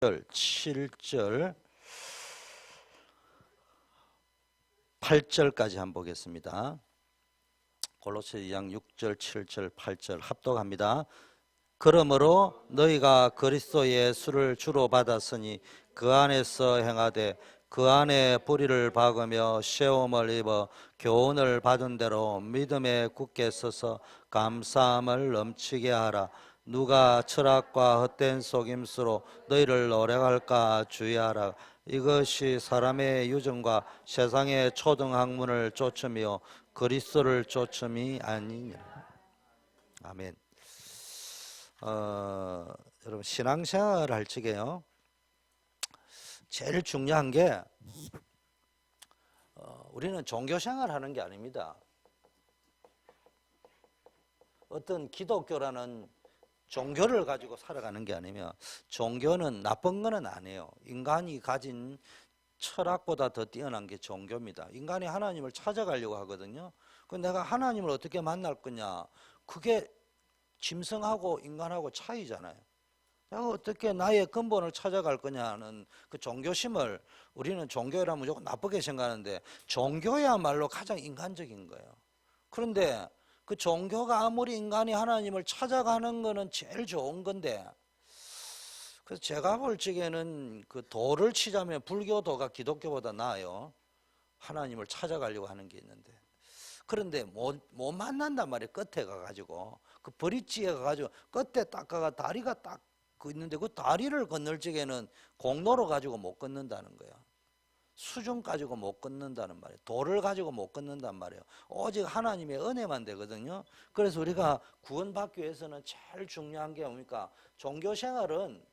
7절, 8절까지 한번 보겠습니다. 골로새 2장 6절, 7절, 8절 합독합니다. 그러므로 너희가 그리스도 예수를 주로 받았으니 그 안에서 행하되 그 안에 뿌리를 박으며 시험을 입어 교훈을 받은 대로 믿음에 굳게 서서 감사함을 넘치게 하라. 누가 철학과 헛된 속임수로 너희를 노력할까 주의하라. 이것이 사람의 유전과 세상의 초등학문을 쫓음이요 그리스도를 쫓음이 아니니라. 아멘. 여러분 신앙생활 할 적에요 제일 중요한 게 우리는 종교생활 하는 게 아닙니다. 어떤 기독교라는 종교를 가지고 살아가는 게 아니면 종교는 나쁜 거는 아니에요. 인간이 가진 철학보다 더 뛰어난 게 종교입니다. 인간이 하나님을 찾아가려고 하거든요. 그럼 내가 하나님을 어떻게 만날 거냐, 그게 짐승하고 인간하고 차이잖아요. 내가 어떻게 나의 근본을 찾아갈 거냐는 그 종교심을 우리는 종교라면 무조건 나쁘게 생각하는데 종교야말로 가장 인간적인 거예요. 그런데 그 종교가 아무리 인간이 하나님을 찾아가는 거는 제일 좋은 건데, 그래서 제가 볼 적에는 그 도를 치자면 불교도가 기독교보다 나아요. 하나님을 찾아가려고 하는 게 있는데, 그런데 못 만난단 말이에요. 끝에 가가지고 그 브릿지에 가가지고 끝에 딱 가가 다리가 딱 있는데 그 다리를 건널 적에는 공로로 가지고 못 건넌다는 거야. 수중 가지고 못 건넌다는 말이에요. 돌을 가지고 못 건넌단 말이에요. 오직 하나님의 은혜만 되거든요. 그래서 우리가 구원받기 위해서는 제일 중요한 게 뭡니까? 종교생활은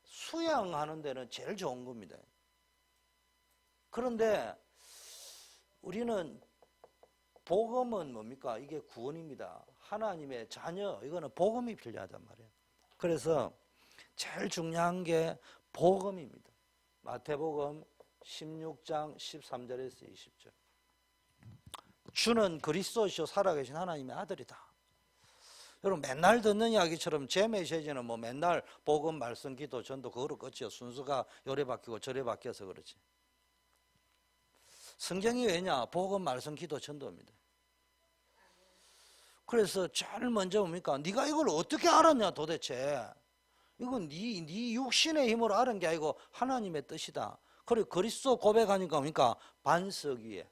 수양하는 데는 제일 좋은 겁니다. 그런데 우리는 복음은 뭡니까? 이게 구원입니다. 하나님의 자녀, 이거는 복음이 필요하단 말이에요. 그래서 제일 중요한 게 복음입니다. 마태복음 16장 13절에서 20절. 주는 그리스도시요 살아계신 하나님의 아들이다. 여러분 맨날 듣는 이야기처럼 제 메시지는 뭐 맨날 복음, 말씀, 기도, 전도 그거로 끝이요. 순서가 요래 바뀌고 저래 바뀌어서 그렇지. 성경이 왜냐? 복음, 말씀, 기도, 전도입니다. 그래서 제일 먼저 뭡니까? 네가 이걸 어떻게 알았냐 도대체. 이건 네 육신의 힘으로 알은 게 아니고 하나님의 뜻이다. 그리고 그리스도 고백하니까 뭡니까? 반석 위에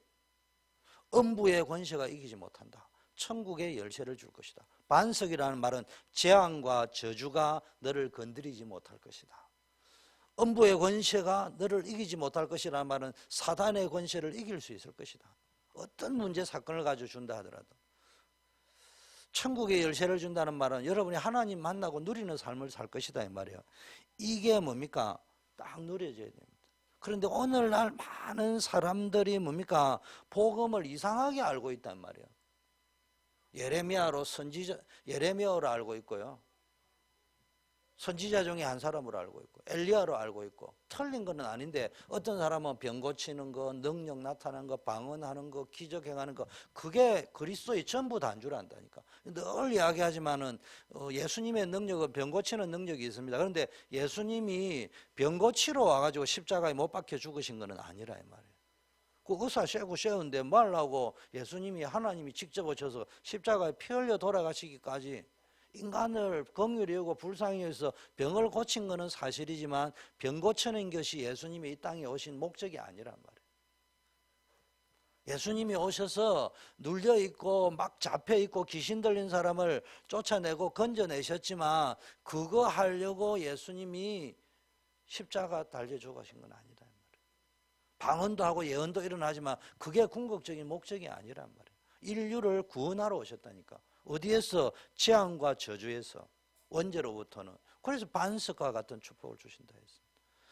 음부의 권세가 이기지 못한다. 천국의 열쇠를 줄 것이다. 반석이라는 말은 재앙과 저주가 너를 건드리지 못할 것이다. 음부의 권세가 너를 이기지 못할 것이라는 말은 사단의 권세를 이길 수 있을 것이다. 어떤 문제 사건을 가지고 준다 하더라도 천국의 열쇠를 준다는 말은 여러분이 하나님 만나고 누리는 삶을 살 것이다 이 말이에요. 이게 뭡니까? 딱 누려져야 됩니다. 그런데 오늘날 많은 사람들이 뭡니까? 복음을 이상하게 알고 있단 말이에요. 예레미야로 알고 있고요. 선지자 중에 한 사람으로 알고 있고 엘리야로 알고 있고 틀린 건 아닌데 어떤 사람은 병 고치는 거, 능력 나타나는 거, 방언하는 거, 기적 행하는 거 그게 그리스도의 전부 다인 줄 안다니까. 늘 이야기하지만은 예수님의 능력은 병 고치는 능력이 있습니다. 그런데 예수님이 병 고치러 와가지고 십자가에 못 박혀 죽으신 건 아니라 이 말이에요. 그 의사 쉐는데 말라고 예수님이 하나님이 직접 오셔서 십자가에 피 흘려 돌아가시기까지 인간을 긍휼히 여기고 불쌍히 여기서 병을 고친 것은 사실이지만 병 고치는 것이 예수님이 이 땅에 오신 목적이 아니란 말이에요. 예수님이 오셔서 눌려있고 막 잡혀있고 귀신 들린 사람을 쫓아내고 건져내셨지만 그거 하려고 예수님이 십자가 달려 죽으신 건 아니다 말이에요. 방언도 하고 예언도 일어나지만 그게 궁극적인 목적이 아니란 말이에요. 인류를 구원하러 오셨다니까. 어디에서? 재앙과 저주에서, 원죄로부터는. 그래서 반석과 같은 축복을 주신다 했습니다.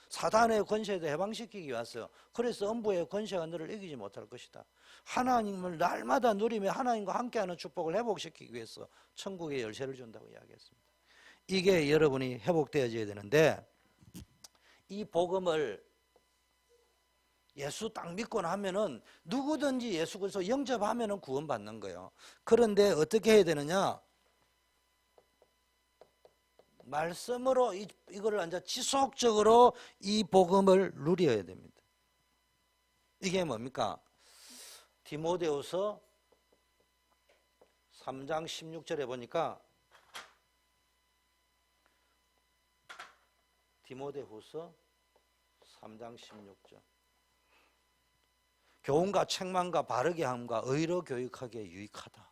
사단의 권세도 해방시키기 위해서. 그래서 음부의 권세가 너를 이기지 못할 것이다. 하나님을 날마다 누리며 하나님과 함께하는 축복을 회복시키기 위해서 천국의 열쇠를 준다고 이야기했습니다. 이게 여러분이 회복되어져야 되는데 이 복음을 예수 딱 믿고 나면은 누구든지 예수 그리스도 영접하면은 구원받는 거예요. 그런데 어떻게 해야 되느냐? 말씀으로 이거를 이제 지속적으로 이 복음을 누려야 됩니다. 이게 뭡니까? 디모데후서 3장 16절에 보니까 디모데후서 3장 16절 교훈과 책망과 바르게 함과 의로 교육하기에 유익하다.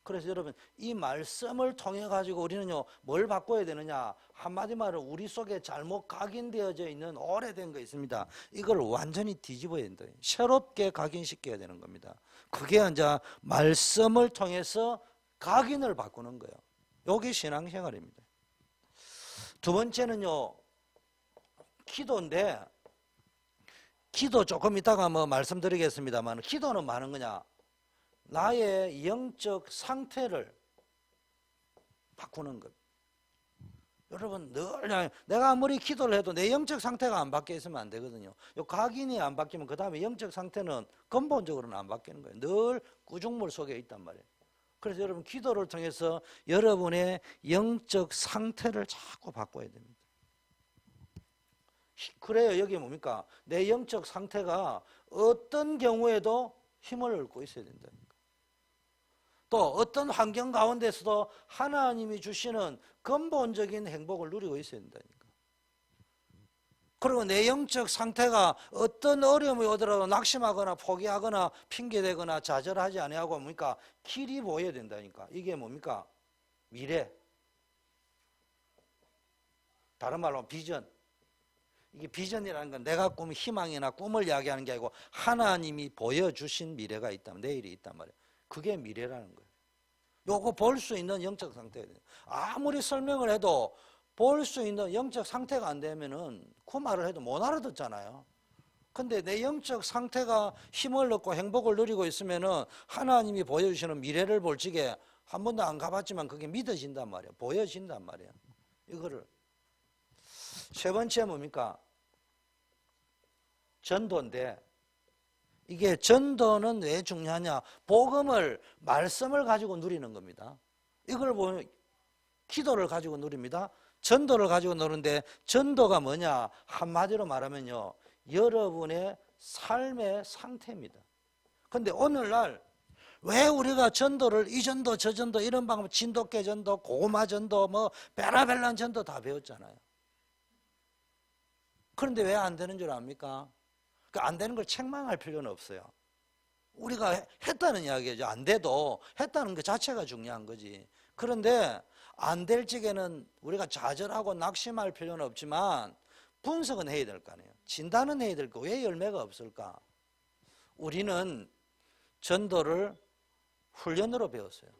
그래서 여러분 이 말씀을 통해 가지고 우리는요 뭘 바꿔야 되느냐, 한마디 말로 우리 속에 잘못 각인되어져 있는 오래된 거 있습니다. 이걸 완전히 뒤집어야 된다. 새롭게 각인시켜야 되는 겁니다. 그게 이제 말씀을 통해서 각인을 바꾸는 거예요. 이게 신앙생활입니다. 두 번째는요 기도인데, 기도 조금 이따가 말씀드리겠습니다만, 기도는 많은 거냐? 나의 영적 상태를 바꾸는 것. 여러분 늘 내가 아무리 기도를 해도 내 영적 상태가 안 바뀌어 있으면 안 되거든요. 요 각인이 안 바뀌면 그 다음에 영적 상태는 근본적으로는 안 바뀌는 거예요. 늘 구중물 속에 있단 말이에요. 그래서 여러분 기도를 통해서 여러분의 영적 상태를 자꾸 바꿔야 됩니다. 그래요. 여기 뭡니까? 내 영적 상태가 어떤 경우에도 힘을 얻고 있어야 된다니까. 또 어떤 환경 가운데서도 하나님이 주시는 근본적인 행복을 누리고 있어야 된다니까. 그리고 내 영적 상태가 어떤 어려움이 오더라도 낙심하거나 포기하거나 핑계대거나 좌절하지 아니하고 뭡니까? 길이 보여야 된다니까. 이게 뭡니까? 미래. 다른 말로 비전. 이게 비전이라는 건 내가 꾸민 희망이나 꿈을 이야기하는 게 아니고 하나님이 보여주신 미래가 있다면, 내일이 있단 말이에요. 그게 미래라는 거예요. 요거 볼 수 있는 영적 상태가 돼요. 아무리 설명을 해도 볼 수 있는 영적 상태가 안 되면은 그 말을 해도 못 알아듣잖아요. 근데 내 영적 상태가 힘을 얻고 행복을 누리고 있으면은 하나님이 보여주시는 미래를 볼 적에 한 번도 안 가봤지만 그게 믿어진단 말이에요. 보여진단 말이에요. 이거를. 세 번째 뭡니까? 전도인데, 이게 전도는 왜 중요하냐? 복음을, 말씀을 가지고 누리는 겁니다. 이걸 보면 기도를 가지고 누립니다. 전도를 가지고 누르는데, 전도가 뭐냐? 한마디로 말하면요, 여러분의 삶의 상태입니다. 근데 오늘날 왜 우리가 전도를 이 전도 저 전도 이런 방법, 진돗개 전도, 고구마 전도, 베라벨란 전도 다 배웠잖아요. 그런데 왜 안 되는 줄 압니까? 안 되는 걸 책망할 필요는 없어요. 우리가 했다는 이야기죠. 안 돼도 했다는 것 자체가 중요한 거지. 그런데 안 될 적에는 우리가 좌절하고 낙심할 필요는 없지만 분석은 해야 될 거 아니에요. 진단은 해야 될 거. 왜 열매가 없을까? 우리는 전도를 훈련으로 배웠어요.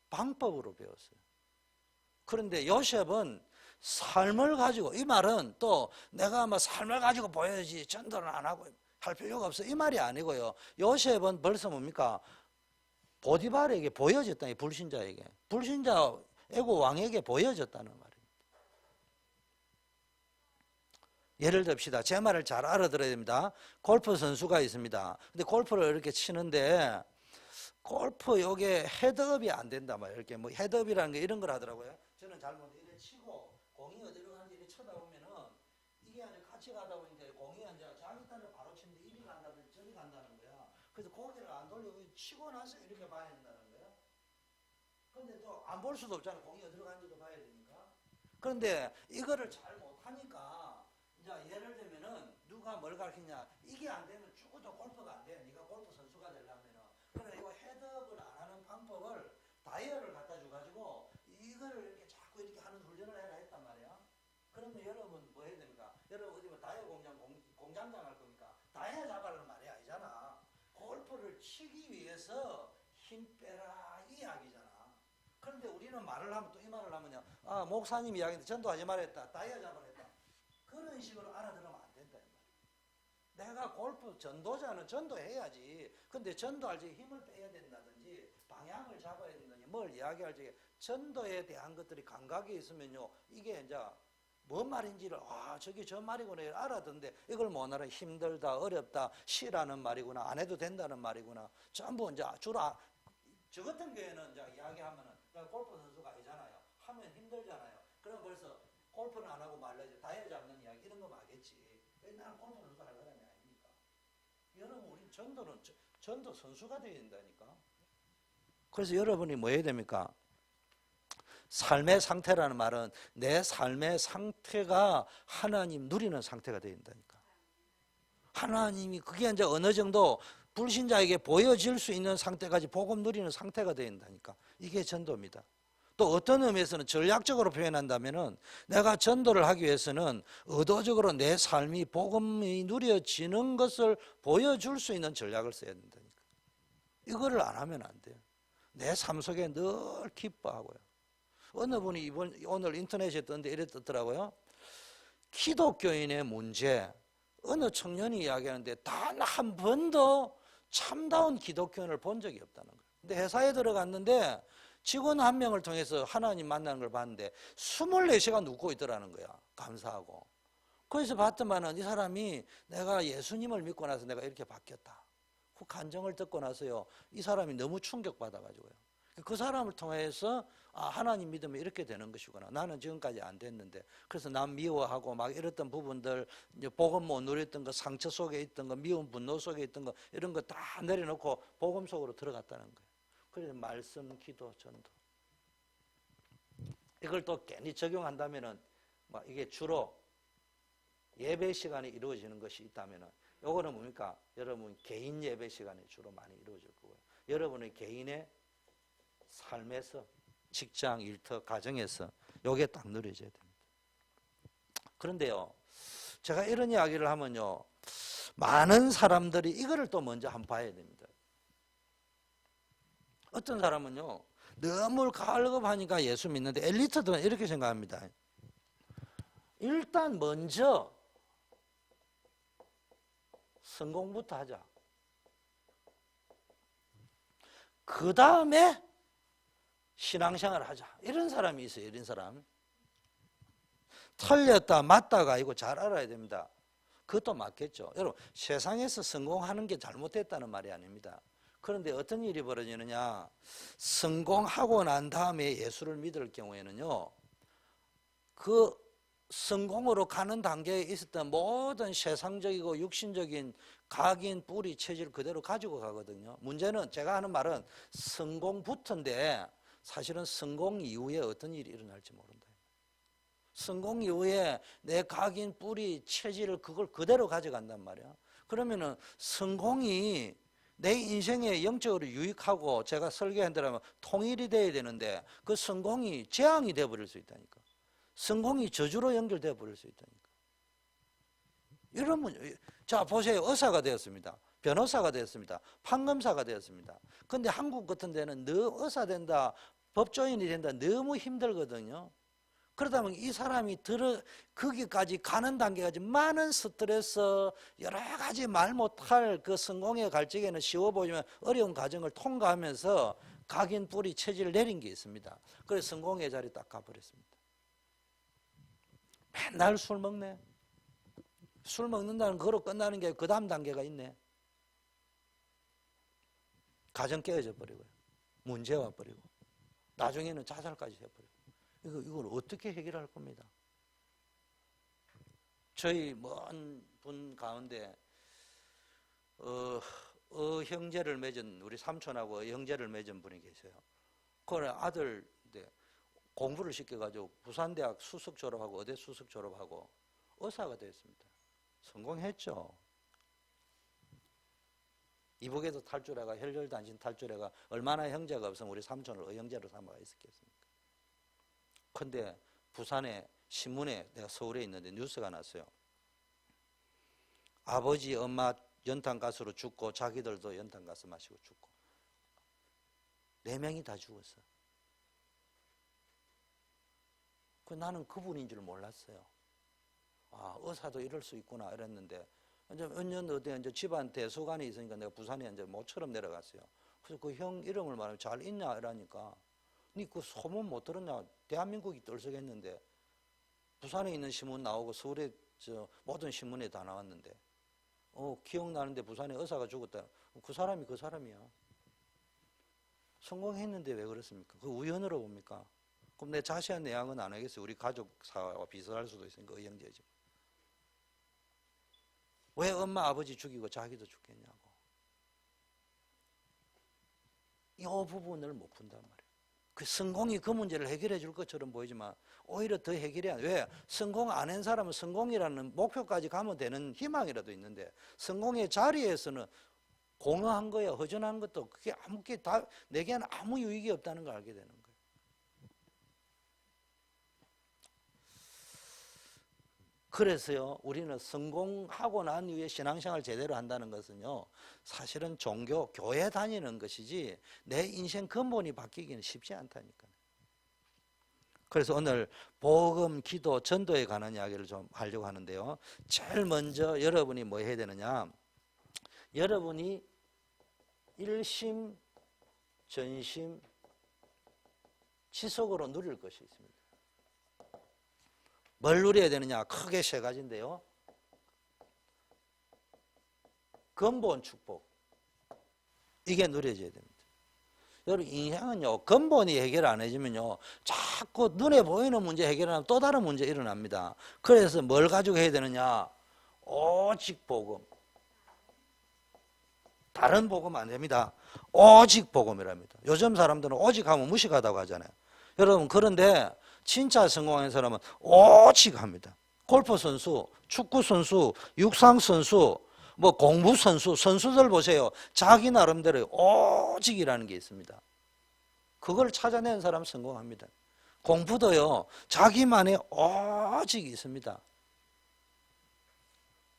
방법으로 배웠어요. 그런데 요셉은 삶을 가지고, 이 말은 또 내가 삶을 가지고 보여야지 전도를 안 하고 할 필요가 없어, 이 말이 아니고요. 요셉은 벌써 뭡니까? 보디발에게 보여졌다. 불신자에게, 불신자 애고 왕에게 보여졌다는 말입니다. 예를 듭시다. 제 말을 잘 알아들어야 됩니다. 골프 선수가 있습니다. 근데 골프를 이렇게 치는데 골프 요게 헤드업이 안 된단 말이에요. 이렇게 헤드업이라는 게 이런 걸 하더라고요. 저는 잘못 이렇게 치고 공이 어디로 가는지 이렇게 쳐다보면은 이게 아주 같이 가다 보니까 공이 이제 자기 땅을 바로 치는데 이리 간다든지 저리 간다는 거야. 그래서 고개를 안 돌리고 치고 나서 이렇게 봐야 된다는 거야. 그런데 또 안 볼 수도 없잖아. 공이 어디로 가는지도 봐야 되니까. 그런데 이거를 잘 못하니까 이제 예를 들면은 누가 뭘 가르치냐, 이게 안 되면 죽어도 골프가 안 돼. 네가 골프 선수가 되려면은. 그래 이거 헤드업을 안 하는 방법을 다이얼을 갖다 줘가지고 이거를 이렇게 자꾸 이렇게 하는 훈련을 해라 했단 말이야. 그러면 여러분 뭐 해야 됩니까? 여러분 어디 다이어 공장장 할 겁니까? 다이어 잡아라는 말이 아니잖아. 골프를 치기 위해서 힘 빼라 이 이야기잖아. 그런데 우리는 말을 하면 또 이 말을 하면요, 아 목사님 이야기인데 전도하지 말했다, 다이어 잡아라 했다, 그런 식으로 알아들으면 안 된다. 내가 골프 전도자는 전도해야지. 근데 전도할 적에 힘을 빼야 된다든지 방향을 잡아야 된다든지 뭘 이야기할 적에 전도에 대한 것들이 감각이 있으면요, 이게 이제 뭔 말인지를 저게 저 말이구나 알아듣는데 이걸 못 알아. 힘들다, 어렵다, 시라는 말이구나, 안 해도 된다는 말이구나, 전부 이제 주로 저 같은 경우에는 이제 이야기하면은 골프 선수가 아니잖아요. 하면 힘들잖아요. 그럼 벌써 골프는 안 하고 말라지 다이어 잡는 이야기 이런 거 말겠지. 나는 골프는 누가 할 사람이 아닙니까? 여러분 우리 전도는 전도 선수가 되어야 된다니까. 그래서 여러분이 뭐 해야 됩니까? 삶의 상태라는 말은 내 삶의 상태가 하나님 누리는 상태가 되어야 된다니까. 하나님이 그게 이제 어느 정도 불신자에게 보여질 수 있는 상태까지 복음 누리는 상태가 되어야 된다니까. 이게 전도입니다. 또 어떤 의미에서는 전략적으로 표현한다면은 내가 전도를 하기 위해서는 의도적으로 내 삶이 복음이 누려지는 것을 보여줄 수 있는 전략을 써야 된다니까. 이거를 안 하면 안 돼요. 내 삶 속에 늘 기뻐하고요. 어느 분이 오늘 인터넷에 떴는데 이랬더라고요. 기독교인의 문제, 어느 청년이 이야기하는데 단 한 번도 참다운 기독교인을 본 적이 없다는 거예요. 근데 회사에 들어갔는데 직원 한 명을 통해서 하나님 만나는 걸 봤는데 24시간 웃고 있더라는 거야. 감사하고. 그래서 봤더만은 이 사람이 내가 예수님을 믿고 나서 내가 이렇게 바뀌었다. 그 간증을 듣고 나서요. 이 사람이 너무 충격받아가지고요. 그 사람을 통해서 하나님 믿으면 이렇게 되는 것이구나. 나는 지금까지 안 됐는데. 그래서 남 미워하고 막 이랬던 부분들, 복음 못 누렸던 거, 상처 속에 있던 거, 미움, 분노 속에 있던 거, 이런 거 다 내려놓고 복음 속으로 들어갔다는 거예요. 그래서 말씀, 기도, 전도. 이걸 또 괜히 적용한다면은 막 이게 주로 예배 시간에 이루어지는 것이 있다면은 요거는 뭡니까? 여러분 개인 예배 시간에 주로 많이 이루어질 거고요. 여러분의 개인의 삶에서, 직장, 일터, 가정에서 요게 딱 누려져야 됩니다. 그런데요, 제가 이런 이야기를 하면요, 많은 사람들이 이거를 또 먼저 한번 봐야 됩니다. 어떤 사람은요, 너무 갈급하니까 예수 믿는데 엘리트들은 이렇게 생각합니다. 일단 먼저 성공부터 하자. 그 다음에 신앙생활을 하자. 이런 사람이 있어요. 이런 사람. 틀렸다 맞다가 아니고 잘 알아야 됩니다. 그것도 맞겠죠. 여러분 세상에서 성공하는 게 잘못됐다는 말이 아닙니다. 그런데 어떤 일이 벌어지느냐, 성공하고 난 다음에 예수를 믿을 경우에는요, 그 성공으로 가는 단계에 있었던 모든 세상적이고 육신적인 각인, 뿌리, 체질 그대로 가지고 가거든요. 문제는 제가 하는 말은 성공부터인데 사실은 성공 이후에 어떤 일이 일어날지 모른다. 성공 이후에 내 각인, 뿌리, 체질을 그걸 그대로 가져간단 말이야. 그러면은 성공이 내 인생에 영적으로 유익하고 제가 설계한다면 통일이 돼야 되는데 그 성공이 재앙이 되어버릴 수 있다니까. 성공이 저주로 연결되어 버릴 수 있다니까. 여러분, 자 보세요. 의사가 되었습니다. 변호사가 되었습니다. 판검사가 되었습니다. 그런데 한국 같은 데는 너 의사 된다, 법조인이 된다 너무 힘들거든요. 그러다 보면 이 사람이 거기까지 가는 단계까지 많은 스트레스, 여러 가지 말 못할 그 성공에 갈 적에는 쉬워 보이지만 어려운 과정을 통과하면서 각인, 뿌리, 체질을 내린 게 있습니다. 그래서 성공의 자리 딱 가버렸습니다. 맨날 술 먹네. 술 먹는다는 거로 끝나는 게 그 다음 단계가 있네. 가정 깨어져 버리고요. 문제 와버리고. 나중에는 자살까지 해버리고. 이걸 어떻게 해결할 겁니다. 저희 먼 분 가운데 형제를 맺은 우리 삼촌하고 형제를 맺은 분이 계세요. 그 아들 공부를 시켜가지고 부산대학 수석 졸업하고 의대 수석 졸업하고 의사가 됐습니다. 성공했죠. 이북에도 탈출해가 혈혈단신 탈출해가 얼마나 형제가 없으면 우리 삼촌을 형제로 삼아가 있었겠습니까? 근데 부산에 신문에 내가 서울에 있는데 뉴스가 났어요. 아버지, 엄마 연탄가스로 죽고 자기들도 연탄가스 마시고 죽고 4명이 다 죽었어. 나는 그분인 줄 몰랐어요. 의사도 이럴 수 있구나 이랬는데 이제 몇 년 어디 이제 집안 대소관이 있으니까 내가 부산에 이제 모처럼 내려갔어요. 그래서 그 형 이름을 말하면 잘 있냐 이러니까 니 그 소문 못 들었냐? 대한민국이 떨썩했는데 부산에 있는 신문 나오고 서울에 모든 신문에 다 나왔는데 기억나는데 부산에 의사가 죽었다. 그 사람이 그 사람이야. 성공했는데 왜 그렇습니까? 그 우연으로 봅니까? 그럼 내 자세한 내용은 안 하겠어요. 우리 가족사와 비슷할 수도 있으니까 의형제지. 왜 엄마 아버지 죽이고 자기도 죽겠냐고. 이 부분을 못 푼단 말이에요. 그 성공이 그 문제를 해결해 줄 것처럼 보이지만 오히려 더 해결이 안 돼. 왜? 성공 안 한 사람은 성공이라는 목표까지 가면 되는 희망이라도 있는데 성공의 자리에서는 공허한 거야. 허전한 것도 그게 내게는 아무 유익이 없다는 걸 알게 되는 거예요. 그래서요, 우리는 성공하고 난 이후에 신앙생활 제대로 한다는 것은요, 사실은 교회 다니는 것이지 내 인생 근본이 바뀌기는 쉽지 않다니까요. 그래서 오늘 복음, 기도, 전도에 관한 이야기를 좀 하려고 하는데요. 제일 먼저 여러분이 뭐 해야 되느냐? 여러분이 일심, 전심, 지속으로 누릴 것이 있습니다. 뭘 누려야 되느냐? 크게 세 가지인데요. 근본 축복. 이게 누려져야 됩니다. 여러분, 인생은요, 근본이 해결 안 해지면요, 자꾸 눈에 보이는 문제 해결하면 또 다른 문제 일어납니다. 그래서 뭘 가지고 해야 되느냐? 오직 복음. 다른 복음 안 됩니다. 오직 복음이랍니다. 요즘 사람들은 오직 하면 무식하다고 하잖아요. 여러분, 그런데 진짜 성공한 사람은 오직 합니다. 골프 선수, 축구 선수, 육상 선수, 뭐 공부 선수, 선수들 보세요. 자기 나름대로 오직이라는 게 있습니다. 그걸 찾아내는 사람 성공합니다. 공부도요, 자기만의 오직이 있습니다.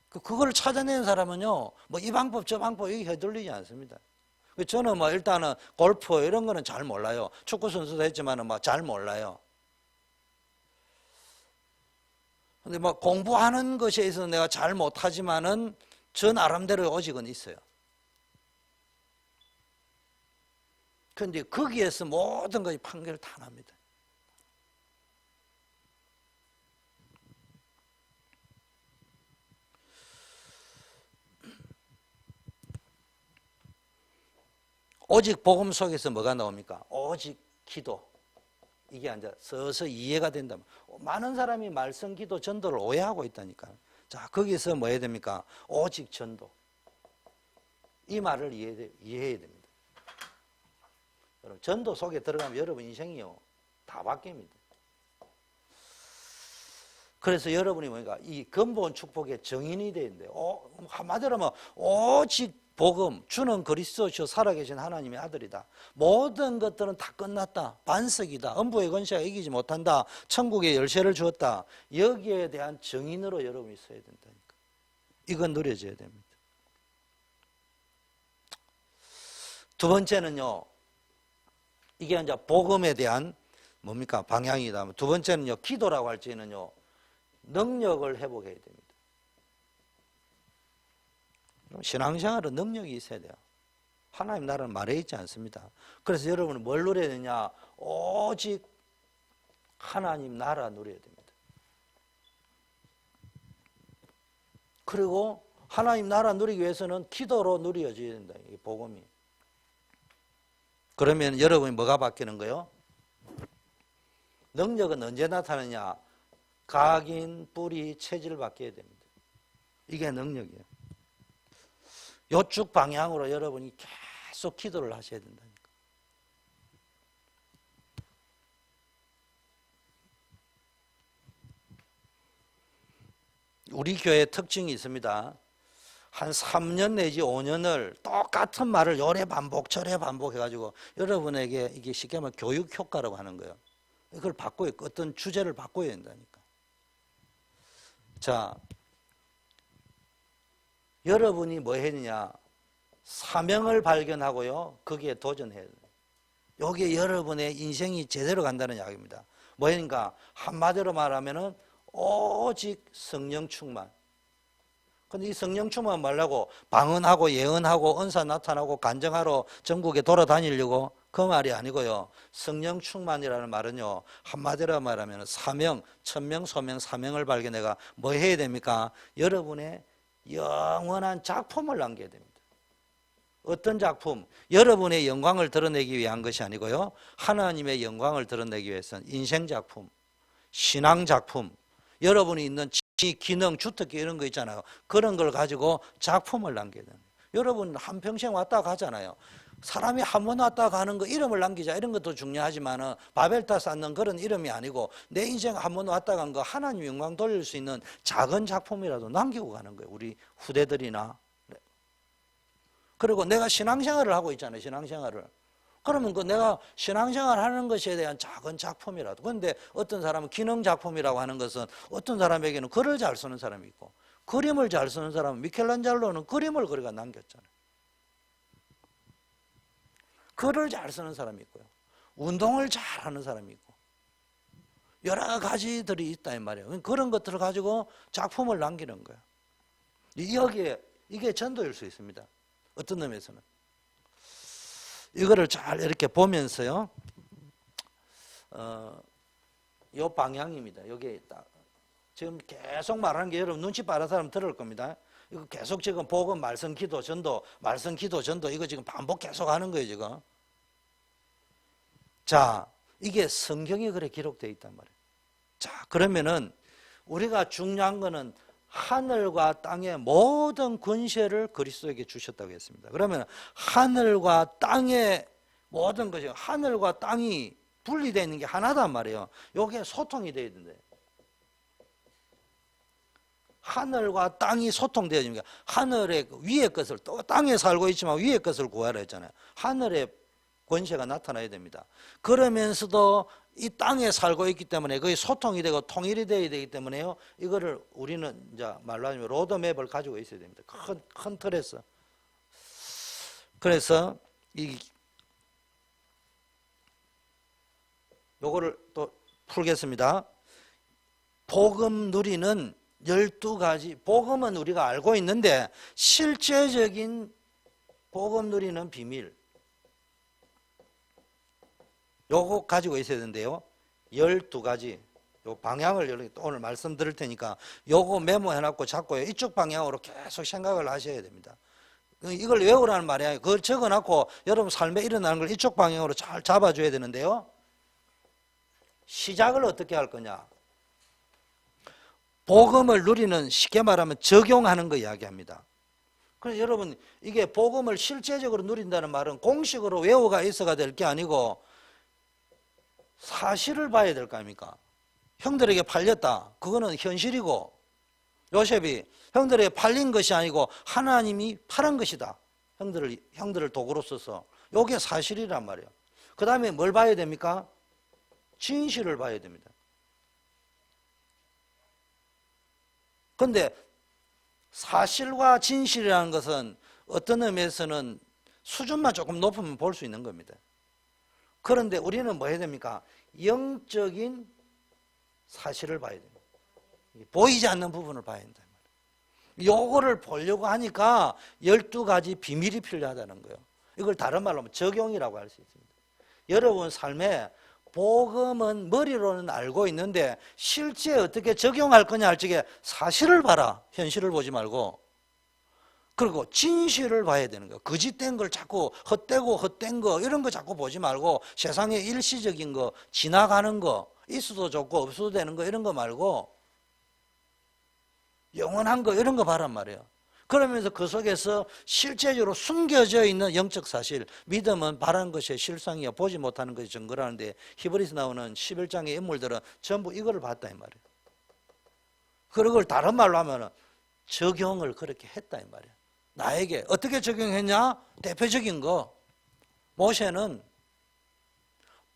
그걸 찾아내는 사람은요, 뭐 이 방법 저 방법 여기 휘둘리지 않습니다. 저는 뭐 일단은 골프 이런 거는 잘 몰라요. 축구 선수도 했지만은 뭐 잘 몰라요. 근데 뭐 공부하는 것에 있어서 내가 잘 못하지만은 저 나름대로의 오직은 있어요. 그런데 거기에서 모든 것이 판결을 다 납니다. 오직 복음 속에서 뭐가 나옵니까? 오직 기도. 이게 이제 서서히 이해가 된다면 많은 사람이 말씀, 기도, 전도를 오해하고 있다니까요. 자, 거기서 뭐 해야 됩니까? 오직 전도. 이 말을 이해해야 됩니다. 여러분, 전도 속에 들어가면 여러분 인생이요, 다 바뀝니다. 그래서 여러분이 뭐니까 이 근본 축복의 정인이 되는데, 한마디로 하면 오직 복음, 주는 그리스도시요 살아계신 하나님의 아들이다. 모든 것들은 다 끝났다. 반석이다. 음부의 권세가 이기지 못한다. 천국의 열쇠를 주었다. 여기에 대한 정인으로 여러분이 서야 된다니까. 이건 누려져야 됩니다. 두 번째는요, 이게 이제 복음에 대한 뭡니까? 방향이다. 두 번째는요, 기도라고 할 때는요, 능력을 회복해야 됩니다. 신앙생활은 능력이 있어야 돼요. 하나님 나라는 말해 있지 않습니다. 그래서 여러분은 뭘 누려야 되냐? 오직 하나님 나라 누려야 됩니다. 그리고 하나님 나라 누리기 위해서는 기도로 누려져야 된다. 이 복음이. 그러면 여러분이 뭐가 바뀌는 거예요? 능력은 언제 나타나냐? 각인, 뿌리, 체질 바뀌어야 됩니다. 이게 능력이에요. 요쪽 방향으로 여러분이 계속 기도를 하셔야 된다니까. 우리 교회의 특징이 있습니다. 한 3년 내지 5년을 똑같은 말을 요래 반복 저래 반복 해가지고 여러분에게 이게 쉽게 말하면 교육 효과라고 하는 거예요. 이걸 바꿔야, 어떤 주제를 바꿔야 된다니까. 자, 여러분이 뭐 했느냐? 사명을 발견하고요, 거기에 도전해야 돼요. 여기에 여러분의 인생이 제대로 간다는 이야기입니다. 뭐니까 한마디로 말하면은 오직 성령 충만. 근데 이 성령 충만 말라고 방언하고 예언하고 은사 나타나고 간증하러 전국에 돌아다니려고 그 말이 아니고요. 성령 충만이라는 말은요, 한마디로 말하면 사명, 천명, 소명, 사명을 발견해가 뭐 해야 됩니까? 여러분의 영원한 작품을 남겨야 됩니다. 어떤 작품? 여러분의 영광을 드러내기 위한 것이 아니고요. 하나님의 영광을 드러내기 위해서는 인생작품, 신앙작품, 여러분이 있는 기능, 주특기 이런 거 있잖아요. 그런 걸 가지고 작품을 남겨야 돼요. 여러분 한평생 왔다 가잖아요. 사람이 한 번 왔다 가는 거 이름을 남기자 이런 것도 중요하지만 바벨탑 쌓는 그런 이름이 아니고 내 인생 한 번 왔다 간 거 하나님 영광 돌릴 수 있는 작은 작품이라도 남기고 가는 거예요. 우리 후대들이나. 그리고 내가 신앙생활을 하고 있잖아요. 신앙생활을. 그러면 그 내가 신앙생활 하는 것에 대한 작은 작품이라도. 그런데 어떤 사람은 기능작품이라고 하는 것은 어떤 사람에게는 글을 잘 쓰는 사람이 있고 그림을 잘 쓰는 사람은 미켈란젤로는 그림을 그리가 남겼잖아요. 글을 잘 쓰는 사람이 있고요. 운동을 잘 하는 사람이 있고 여러 가지들이 있다 이 말이에요. 그런 것들을 가지고 작품을 남기는 거예요. 여기에 이게 전도일 수 있습니다. 어떤 의미에서는 이거를 잘 이렇게 보면서요. 요 방향입니다. 여기 딱 지금 계속 말하는 게 여러분 눈치 빠른 사람 들을 겁니다. 이거 계속 지금 복음, 말씀, 기도, 전도, 말씀, 기도, 전도 이거 지금 반복 계속 하는 거예요 지금. 자, 이게 성경에 그래 기록되어 있단 말이에요. 자, 그러면은 우리가 중요한 거는 하늘과 땅의 모든 권세를 그리스도에게 주셨다고 했습니다. 그러면 하늘과 땅의 모든 것이 하늘과 땅이 분리되어 있는 게 하나단 말이에요. 이게 소통이 되어야 된대요. 하늘과 땅이 소통되어지는 게 하늘의 위의 것을 또 땅에 살고 있지만 위의 것을 구하라 했잖아요. 하늘의 권세가 나타나야 됩니다. 그러면서도 이 땅에 살고 있기 때문에 거의 소통이 되고 통일이 되어야 되기 때문에요. 이거를 우리는 이제 말로 하면 로드맵을 가지고 있어야 됩니다. 큰 틀에서. 그래서 요거를 또 풀겠습니다. 복음 누리는 12가지, 복음은 우리가 알고 있는데 실제적인 복음 누리는 비밀, 요거 가지고 있어야 되는데요. 12가지 요 방향을 오늘 말씀드릴 테니까 요거 메모해놨고 잡고 이쪽 방향으로 계속 생각을 하셔야 됩니다. 이걸 외우라는 말이 아니에요. 그걸 적어놨고 여러분 삶에 일어나는 걸 이쪽 방향으로 잘 잡아줘야 되는데요. 시작을 어떻게 할 거냐. 복음을 누리는 쉽게 말하면 적용하는 거 이야기합니다. 그래서 여러분 이게 복음을 실제적으로 누린다는 말은 공식으로 외워가 있어가 될 게 아니고 사실을 봐야 될 거 아닙니까? 형들에게 팔렸다. 그거는 현실이고 요셉이 형들에게 팔린 것이 아니고 하나님이 팔은 것이다. 형들을 도구로 써서. 이게 사실이란 말이에요. 그 다음에 뭘 봐야 됩니까? 진실을 봐야 됩니다. 그런데 사실과 진실이라는 것은 어떤 의미에서는 수준만 조금 높으면 볼 수 있는 겁니다. 그런데 우리는 뭐 해야 됩니까? 영적인 사실을 봐야 됩니다. 보이지 않는 부분을 봐야 된다. 요거를 보려고 하니까 12가지 비밀이 필요하다는 거예요. 이걸 다른 말로 하면 적용이라고 할 수 있습니다. 여러분 삶에 복음은 머리로는 알고 있는데 실제 어떻게 적용할 거냐 할 적에 사실을 봐라. 현실을 보지 말고. 그리고 진실을 봐야 되는 거예요. 거짓된 걸 자꾸 헛된 거 이런 거 자꾸 보지 말고 세상의 일시적인 거 지나가는 거 있어도 좋고 없어도 되는 거 이런 거 말고 영원한 거 이런 거 봐란 말이에요. 그러면서 그 속에서 실제적으로 숨겨져 있는 영적 사실, 믿음은 바라는 것의 실상이요 보지 못하는 것이 증거라는데 히브리서 나오는 11장의 인물들은 전부 이거를 봤다 이 말이에요. 그걸 다른 말로 하면 적용을 그렇게 했다 이 말이에요. 나에게 어떻게 적용했냐? 대표적인 거 모세는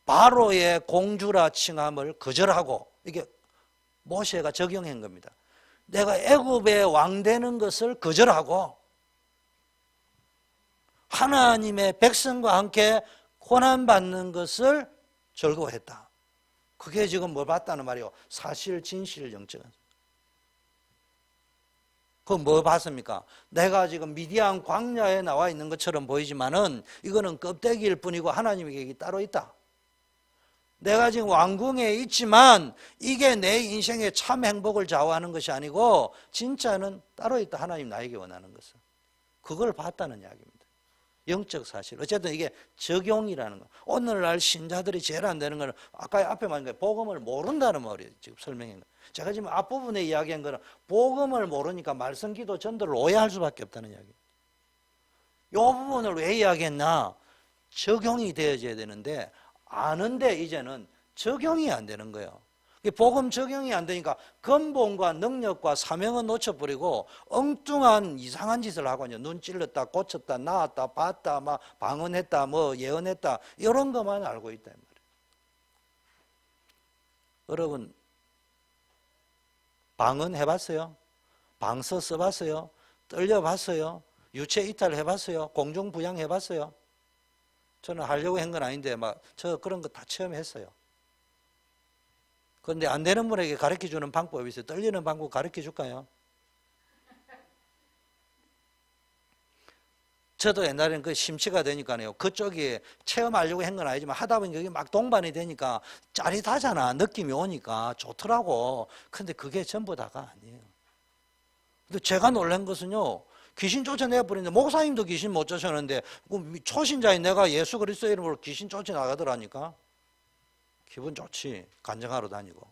바로의 공주라 칭함을 거절하고 이게 모세가 적용한 겁니다. 내가 애굽의 왕 되는 것을 거절하고 하나님의 백성과 함께 고난받는 것을 즐거워했다. 그게 지금 뭐 봤다는 말이에요? 사실, 진실, 영적. 그거 뭐 봤습니까? 내가 지금 미디안 광야에 나와 있는 것처럼 보이지만은 이거는 껍데기일 뿐이고 하나님의 계획이 따로 있다. 내가 지금 왕궁에 있지만 이게 내 인생의 참 행복을 좌우하는 것이 아니고 진짜는 따로 있다. 하나님 나에게 원하는 것은. 그걸 봤다는 이야기입니다. 영적 사실. 어쨌든 이게 적용이라는 거. 오늘날 신자들이 제일 안 되는 거는 아까 앞에 말한 거예요. 복음을 모른다는 말이에요. 지금 설명한 거. 제가 지금 앞부분에 이야기한 거는 복음을 모르니까 말씀, 기도, 전도를 오해할 수밖에 없다는 이야기예요. 이 부분을 왜 이야기했나? 적용이 되어져야 되는데 아는데 이제는 적용이 안 되는 거예요. 복음 적용이 안 되니까 근본과 능력과 사명은 놓쳐버리고 엉뚱한 이상한 짓을 하고 눈 찔렀다, 고쳤다, 나았다, 봤다, 막 방언했다, 뭐 예언했다 이런 것만 알고 있다 이 말이에요. 여러분 방언 해봤어요? 방서 써봤어요? 떨려봤어요? 유체 이탈 해봤어요? 공중부양 해봤어요? 저는 하려고 한 건 아닌데 막 저 그런 거 다 체험했어요. 그런데 안 되는 분에게 가르쳐주는 방법이 있어요. 떨리는 방법 가르쳐줄까요? 저도 옛날에는 그 심취가 되니까요. 그쪽이 체험하려고 한 건 아니지만 하다 보니 그게 막 동반이 되니까 짜릿하잖아. 느낌이 오니까 좋더라고. 근데 그게 전부 다가 아니에요. 근데 제가 놀란 것은요. 귀신 쫓아내버리는데 목사님도 귀신 못 쫓아내는데 초신자인 내가 예수 그리스도 이름으로 귀신 쫓아나가더라니까. 기분 좋지. 간증하러 다니고.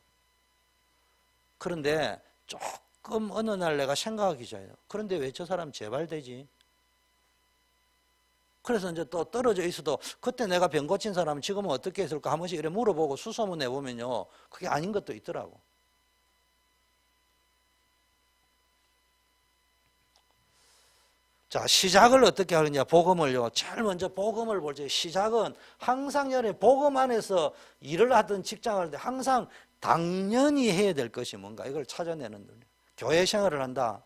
그런데 조금 어느 날 내가 생각하기 시작해요. 그런데 왜 저 사람 재발되지? 그래서 이제 또 떨어져 있어도 그때 내가 병 고친 사람은 지금은 어떻게 했을까 한 번씩 이렇게 물어보고 수소문 내보면요. 그게 아닌 것도 있더라고. 자, 시작을 어떻게 하느냐, 복음을요. 제일 먼저 복음을 볼 때 시작은 항상 여러분 복음 안에서 일을 하든 직장을 하든 항상 당연히 해야 될 것이 뭔가 이걸 찾아내는 거예요. 교회 생활을 한다.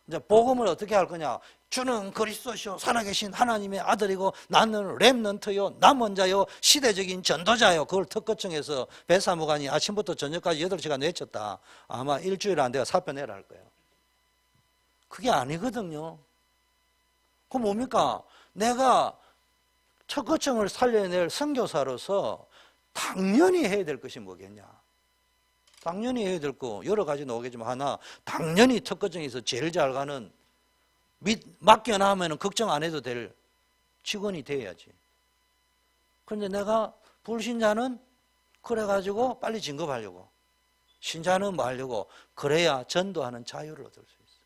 이제 복음을 어떻게 할 거냐? 주는 그리스도시요 살아계신 하나님의 아들이고 나는 렘넌트요 남은 자요 시대적인 전도자요. 그걸 특허청에서 배사무관이 아침부터 저녁까지 8시간 외쳤다. 아마 일주일 안 돼가 사표 내라 할 거예요. 그게 아니거든요. 그럼 뭡니까? 내가 특허청을 살려낼 선교사로서 당연히 해야 될 것이 뭐겠냐? 당연히 해야 될 거 여러 가지 나오겠지만 하나, 당연히 특허청에서 제일 잘 가는 맡겨놔면 걱정 안 해도 될 직원이 돼야지. 그런데 내가 불신자는 그래가지고 빨리 진급하려고, 신자는 뭐 하려고, 그래야 전도하는 자유를 얻을 수 있어요.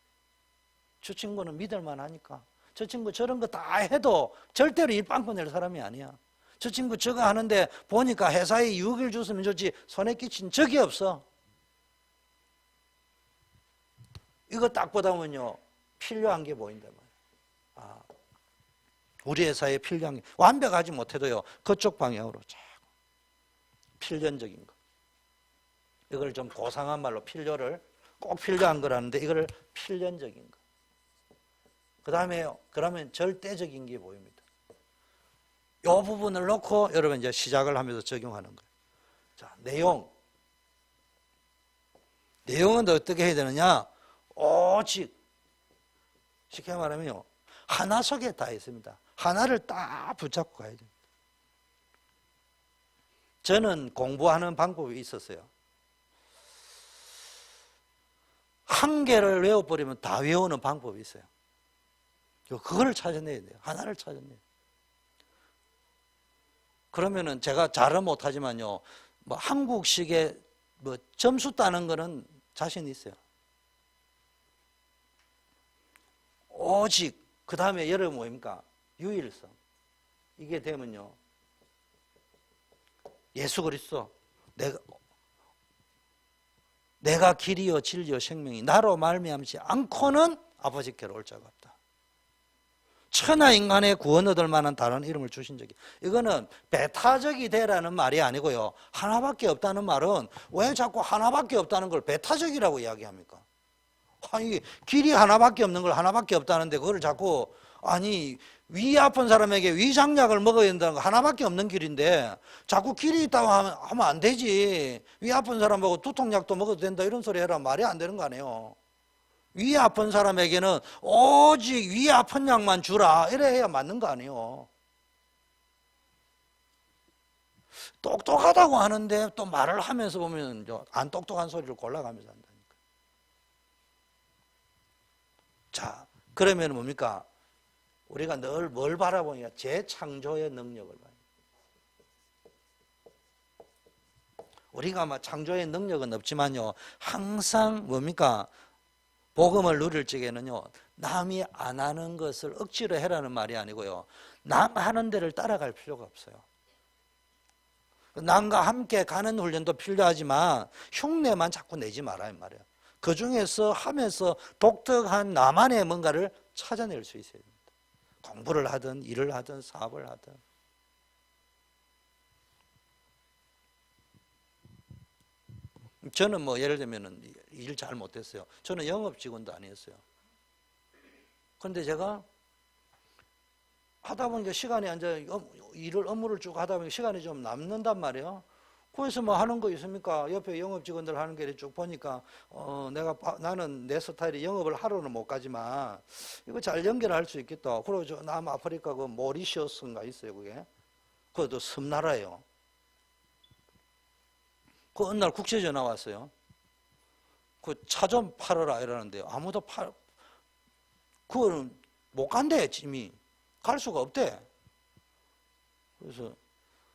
저 친구는 믿을만 하니까. 저 친구 저런 거 다 해도 절대로 일빵꾸 낼 사람이 아니야. 저 친구 저거 하는데 보니까 회사에 유익을 줬으면 좋지 손에 끼친 적이 없어. 이거 딱 보다 보면요 필요한 게 보인단 말이야. 우리 회사에 필요한 게 완벽하지 못해도요 그쪽 방향으로 자꾸 필연적인 거. 이걸 좀 고상한 말로 필요를 꼭 필요한 거라는데 이걸 필연적인 거. 그 다음에 그러면 절대적인 게 보입니다. 이 부분을 놓고 여러분 이제 시작을 하면서 적용하는 거예요. 자, 내용은 어떻게 해야 되느냐? 오직 쉽게 말하면요 하나 속에 다 있습니다. 하나를 딱 붙잡고 가야 됩니다. 저는 공부하는 방법이 있었어요. 한 개를 외워버리면 다 외우는 방법이 있어요. 그걸 찾아내야 돼요. 하나를 찾아내야 돼요. 그러면은 제가 잘은 못하지만요, 뭐 한국식의 뭐 점수 따는 거는 자신 있어요. 오직 그 다음에 여러분 뭐입니까? 유일성. 이게 되면요, 예수 그리스도 내가 길이요 진리요 생명이 나로 말미암지 않고는 아버지께로 올 자가 없다. 천하 인간의 구원 얻을 만한 다른 이름을 주신 적이, 이거는 배타적이 되라는 말이 아니고요, 하나밖에 없다는 말은 왜 자꾸 하나밖에 없다는 걸 배타적이라고 이야기합니까? 아니 길이 하나밖에 없는 걸 하나밖에 없다는데 그걸 자꾸, 아니 위 아픈 사람에게 위장약을 먹어야 된다는 거 하나밖에 없는 길인데 자꾸 길이 있다고 하면 안 되지. 위 아픈 사람하고 두통약도 먹어도 된다 이런 소리 해라. 말이 안 되는 거 아니에요. 위 아픈 사람에게는 오직 위 아픈 약만 주라 이래 해야 맞는 거 아니에요. 똑똑하다고 하는데 또 말을 하면서 보면 안 똑똑한 소리를 골라가면서 한다니까. 자, 그러면 뭡니까? 우리가 늘 뭘 바라보냐? 재창조의 능력을 봐요. 우리가 막 창조의 능력은 없지만요, 항상 뭡니까? 복음을 누릴 적에는요, 남이 안 하는 것을 억지로 해라는 말이 아니고요, 남 하는 데를 따라갈 필요가 없어요. 남과 함께 가는 훈련도 필요하지만 흉내만 자꾸 내지 마라 이 말이에요. 그 중에서 하면서 독특한 나만의 뭔가를 찾아낼 수 있어야 됩니다. 공부를 하든 일을 하든 사업을 하든. 저는 뭐 예를 들면 일 잘 못했어요. 저는 영업 직원도 아니었어요. 그런데 제가 하다 보니까 시간이 이제 업무를 쭉 하다 보니까 시간이 좀 남는단 말이에요. 그래서 뭐 하는 거 있습니까? 옆에 영업 직원들 하는 게 쭉 보니까 나는 내 스타일이 영업을 하러는 못 가지만 이거 잘 연결할 수 있겠다. 그리고 저 남아프리카 그 모리셔스인가 있어요, 그게. 그것도 섬나라예요. 그 어느 날 국제 전화 왔어요. 그 차 좀 팔아라 이러는데 아무도 그거는 못 간대, 이미. 갈 수가 없대. 그래서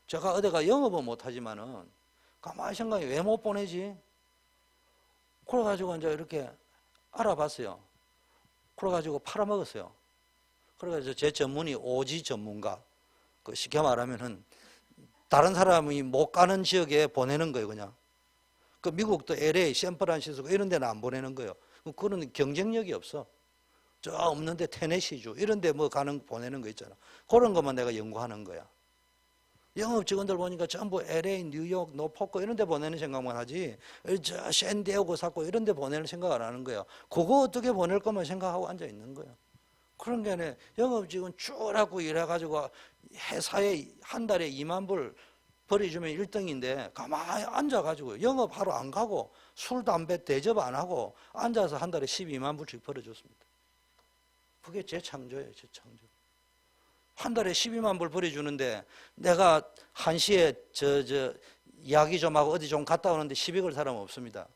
제가 어디가 영업은 못하지만은 가만히 생각해, 왜 못 보내지? 그래가지고 이제 이렇게 알아봤어요. 그래가지고 팔아먹었어요. 그래가지고 제 전문이 오지 전문가. 그 쉽게 말하면은 다른 사람이 못 가는 지역에 보내는 거예요, 그냥. 그 미국도 LA, 샌프란시스코 이런 데는 안 보내는 거예요. 그런 경쟁력이 없어. 저 없는데 테네시주 이런 데 뭐 보내는 거 있잖아. 그런 것만 내가 연구하는 거야. 영업 직원들 보니까 전부 LA, 뉴욕, 노포크 이런 데 보내는 생각만 하지, 저 샌디에고 사고 이런 데 보내는 생각 안 하는 거야. 그거 어떻게 보낼 것만 생각하고 앉아 있는 거야. 그런 게 아니라 영업 직원 쭉 하고 일해가지고 회사에 한 달에 2만 불 벌어주면 1등인데 가만히 앉아가지고 영업하러 안 가고 술, 담배 대접 안 하고 앉아서 한 달에 12만 불씩 벌어줬습니다. 그게 제 창조예요, 제 창조. 한 달에 12만 불 벌어주는데 내가 1시에 이야기 좀 하고 어디 좀 갔다 오는데 시비 걸 사람 없습니다.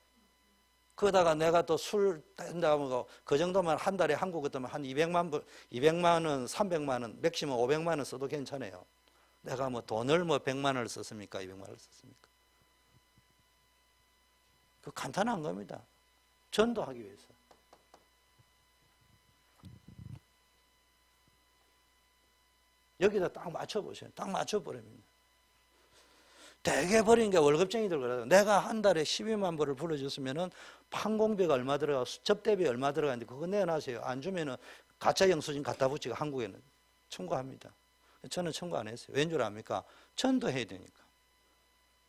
그러다가 내가 또 술 딴다고 그 정도면 한 달에 한국 같으면 한 200만 불, 200만 원, 300만 원, 맥시멈 500만 원 써도 괜찮아요. 내가 뭐 돈을 뭐 100만 원을 썼습니까? 200만 원을 썼습니까? 그 간단한 겁니다. 전도하기 위해서. 여기다 딱 맞춰보세요. 딱 맞춰버립니다. 대개 버린 게 월급쟁이들 그래요. 내가 한 달에 12만 불을 불러줬으면은 판공비가 얼마 들어가, 접대비 얼마 들어가는데 그거 내놔세요. 안 주면은 가짜 영수증 갖다 붙이고 한국에는 청구합니다. 저는 청구 안 했어요. 왠 줄 압니까? 전도해야 되니까.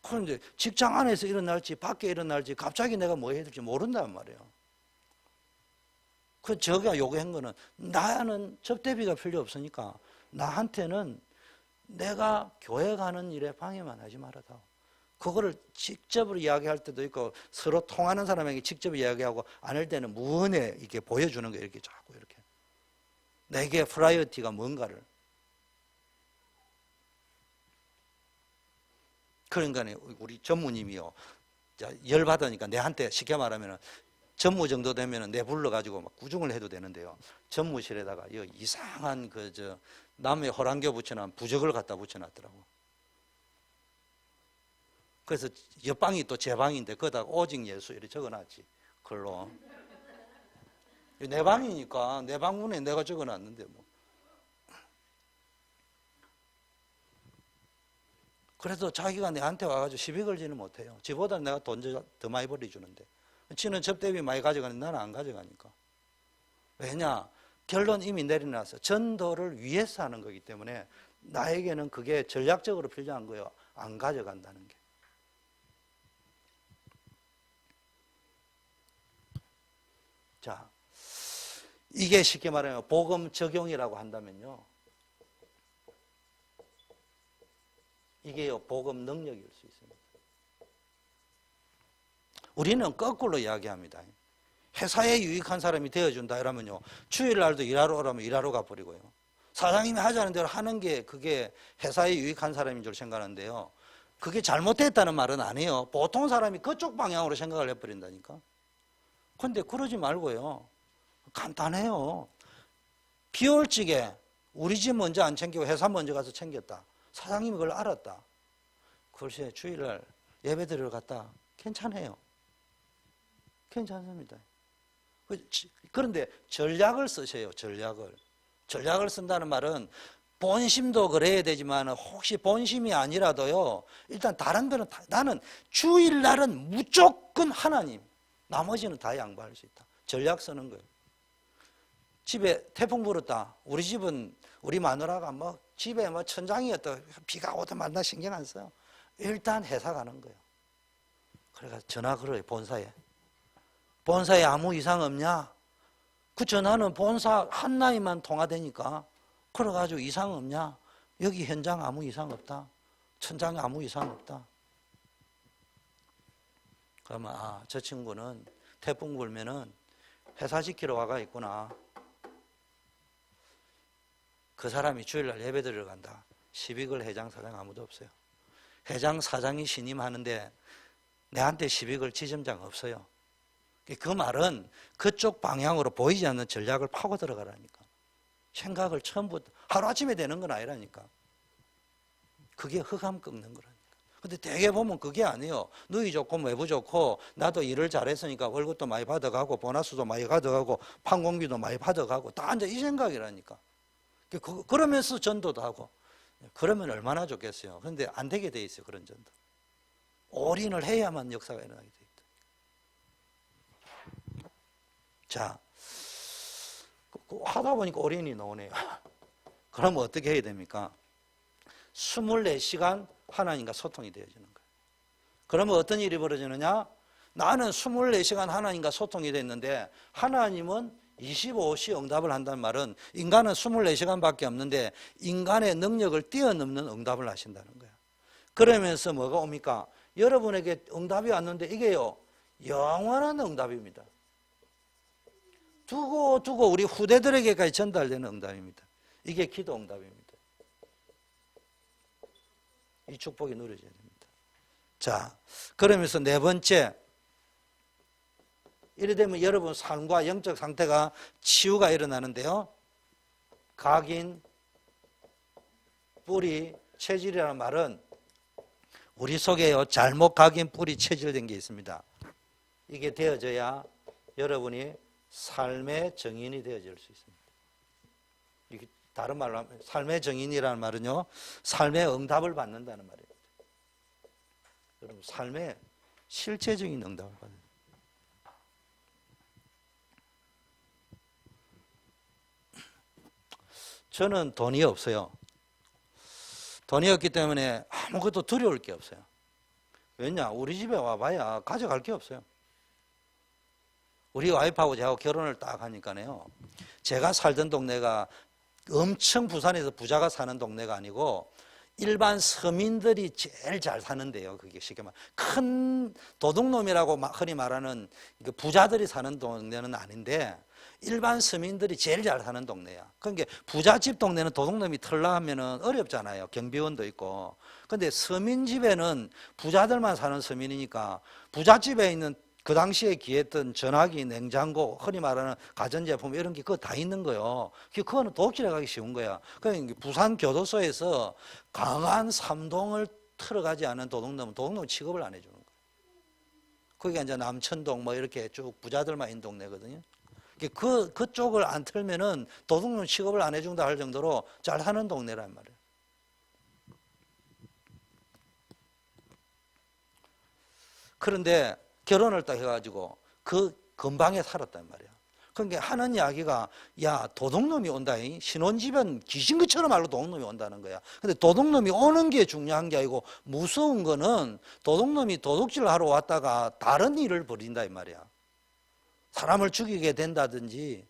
그런데 직장 안에서 일어날지 밖에 일어날지 갑자기 내가 뭐 해야 될지 모른단 말이에요. 그 제가 요구한 거는 나는 접대비가 필요 없으니까 나한테는 내가 교회 가는 일에 방해만 하지 말아다. 그거를 직접으로 이야기할 때도 있고 서로 통하는 사람에게 직접 이야기하고 안 할 때는 무언에 이렇게 보여주는 거예요. 이렇게 자꾸 이렇게. 내게 프라이어티가 뭔가를. 그러니까 우리 전무님이요. 열받으니까 내한테 쉽게 말하면 전무 정도 되면 내 불러가지고 막 구중을 해도 되는데요. 전무실에다가 이상한 남의 호랑교 붙여놓은 부적을 갖다 붙여놨더라고. 그래서 옆방이 또 제 방인데 거기다가 오직 예수 이렇게 적어놨지. 글로. 내 방이니까 내 방문에 내가 적어놨는데 뭐. 그래도 자기가 내한테 와가지고 시비 걸지는 못해요. 지보다 내가 돈 더 많이 벌어주는데. 지는 접대비 많이 가져가는데 나는 안 가져가니까. 왜냐? 결론 이미 내려놨어. 전도를 위해서 하는 거기 때문에 나에게는 그게 전략적으로 필요한 거예요. 안 가져간다는 게. 자, 이게 쉽게 말하면 복음 적용이라고 한다면요. 이게요, 복음 능력일 수 있습니다. 우리는 거꾸로 이야기합니다. 회사에 유익한 사람이 되어준다 이러면요, 주일날도 일하러 오라면 일하러 가버리고요. 사장님이 하자는 대로 하는 게 그게 회사에 유익한 사람인 줄 생각하는데요. 그게 잘못됐다는 말은 아니에요. 보통 사람이 그쪽 방향으로 생각을 해버린다니까. 그런데 그러지 말고요. 간단해요. 비 올 적에 우리 집 먼저 안 챙기고 회사 먼저 가서 챙겼다. 사장님이 그걸 알았다. 글쎄 주일날 예배 드리러 갔다. 괜찮아요. 괜찮습니다. 그런데 전략을 쓰세요. 전략을 쓴다는 말은 본심도 그래야 되지만 혹시 본심이 아니라도요. 일단 다른 거는 나는 주일날은 무조건 하나님. 나머지는 다 양보할 수 있다. 전략 쓰는 거예요. 집에 태풍 불었다. 우리 집은 우리 마누라가 뭐 집에 뭐 천장이었다. 비가 오든 말다 신경 안 써요. 일단 회사 가는 거예요. 그래서 전화 걸어요. 본사에 아무 이상 없냐? 그 전화는 본사 한라인만 통화되니까 그래가지고 이상 없냐? 여기 현장 아무 이상 없다. 천장에 아무 이상 없다. 그러면 저 친구는 태풍 불면은 회사 지키러 와가 있구나. 그 사람이 주일날 예배 드리러 간다. 시비걸 회장 사장 아무도 없어요. 회장 사장이 신임하는데 내한테 시비걸 지점장 없어요. 그 말은 그쪽 방향으로 보이지 않는 전략을 파고 들어가라니까. 생각을 처음부터 하루아침에 되는 건 아니라니까. 그게 흑암 꺾는 거라니까. 근데 대개 보면 그게 아니에요. 누이 좋고 외부 좋고 나도 일을 잘했으니까 월급도 많이 받아가고 보너스도 많이 받아가고 판공비도 많이 받아가고 다 이제 이 생각이라니까. 그러면서 전도도 하고 그러면 얼마나 좋겠어요. 그런데 안 되게 돼 있어요. 그런 전도. 올인을 해야만 역사가 일어나게 돼 있다. 자, 하다 보니까 올인이 나오네요. 그러면 어떻게 해야 됩니까? 24시간 하나님과 소통이 되어지는 거예요. 그러면 어떤 일이 벌어지느냐? 나는 24시간 하나님과 소통이 됐는데 하나님은 25시 응답을 한다는 말은 인간은 24시간밖에 없는데 인간의 능력을 뛰어넘는 응답을 하신다는 거예요. 그러면서 뭐가 옵니까? 여러분에게 응답이 왔는데 이게요, 영원한 응답입니다. 두고 우리 후대들에게까지 전달되는 응답입니다. 이게 기도 응답입니다. 이 축복이 누려져야 됩니다. 자, 그러면서 네 번째, 이래 되면 여러분 삶과 영적 상태가 치유가 일어나는데요. 각인, 뿌리, 체질이라는 말은 우리 속에요, 잘못 각인, 뿌리, 체질된 게 있습니다. 이게 되어져야 여러분이 삶의 정인이 되어질 수 있습니다. 이게 다른 말로 하면 삶의 정인이라는 말은요, 삶의 응답을 받는다는 말입니다. 여러분, 삶의 실체적인 응답을 받는. 저는 돈이 없어요. 돈이 없기 때문에 아무것도 두려울 게 없어요. 왜냐? 우리 집에 와봐야 가져갈 게 없어요. 우리 와이프하고 제가 결혼을 딱 하니까요. 제가 살던 동네가 엄청 부산에서 부자가 사는 동네가 아니고 일반 서민들이 제일 잘 사는데요. 그게 쉽게 말하면 큰 도둑놈이라고 흔히 말하는 부자들이 사는 동네는 아닌데 일반 서민들이 제일 잘 사는 동네야. 그러니까 부잣집 동네는 도둑놈이 털라 하면은 어렵잖아요. 경비원도 있고. 근데 서민 집에는 부자들만 사는 서민이니까 부잣집에 있는 그 당시에 귀했던 전화기, 냉장고, 흔히 말하는 가전제품 이런 게 그거 다 있는 거예요. 그거는 도둑질해 가기 쉬운 거야. 그러니까 부산 교도소에서 강한 삼동을 틀어가지 않은 도둑놈은 도둑놈 취급을 안 해주는 거예요. 거기가 이제 남천동 뭐 이렇게 쭉 부자들만 있는 동네거든요. 그쪽을 안 틀면은 도둑놈 취급을 안 해준다 할 정도로 잘 사는 동네란 말이에요. 그런데 결혼을 딱 해가지고 그 근방에 살았단 말이야. 그러니까 하는 이야기가 야 도둑놈이 온다. 신혼집은 귀신같처럼 알고 도둑놈이 온다는 거야. 근데 도둑놈이 오는 게 중요한 게 아니고 무서운 거는 도둑놈이 도둑질을 하러 왔다가 다른 일을 벌인다 이 말이야. 사람을 죽이게 된다든지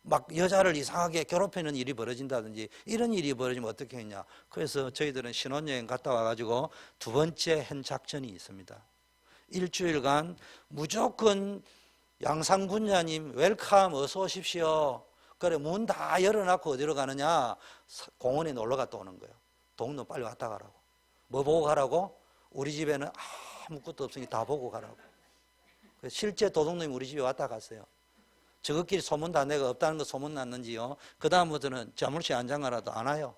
막 여자를 이상하게 괴롭히는 일이 벌어진다든지 이런 일이 벌어지면 어떻게 했냐. 그래서 저희들은 신혼여행 갔다 와가지고 두 번째 한 작전이 있습니다. 일주일간 무조건 양상군자님 웰컴 어서 오십시오. 그래 문 다 열어놓고 어디로 가느냐. 공원에 놀러 갔다 오는 거예요. 동네 빨리 왔다 가라고. 뭐 보고 가라고? 우리 집에는 아무것도 없으니 다 보고 가라고. 실제 도둑놈이 우리 집에 왔다 갔어요. 저것끼리 소문 다 내가 없다는 거 소문 났는지요. 그 다음부터는 자물쇠 안 잠가라도 안 와요.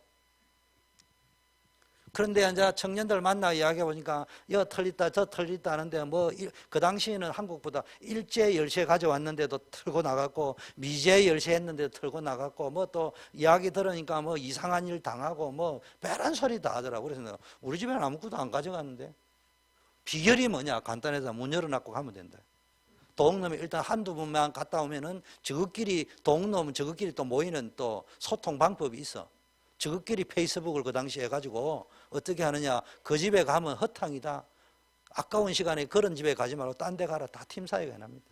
그런데 이제 청년들 만나 이야기해 보니까 여 털리다 저 털리다 하는데 뭐 그 당시에는 한국보다 일제 열쇠 가져왔는데도 털고 나갔고 미제 열쇠 했는데도 털고 나갔고 뭐 또 이야기 들으니까 뭐 이상한 일 당하고 뭐 배란 소리 다 하더라고. 그래서 우리 집에는 아무것도 안 가져갔는데 비결이 뭐냐? 간단해서 문 열어놓고 가면 된다. 도둑놈이 일단 한두 분만 갔다 오면은 저것끼리 도둑놈은 저것끼리 또 모이는 또 소통 방법이 있어. 저것끼리 페이스북을 그 당시에 해가지고 어떻게 하느냐. 그 집에 가면 허탕이다. 아까운 시간에 그런 집에 가지 말고 딴 데 가라. 다 팀 사이가 납니다.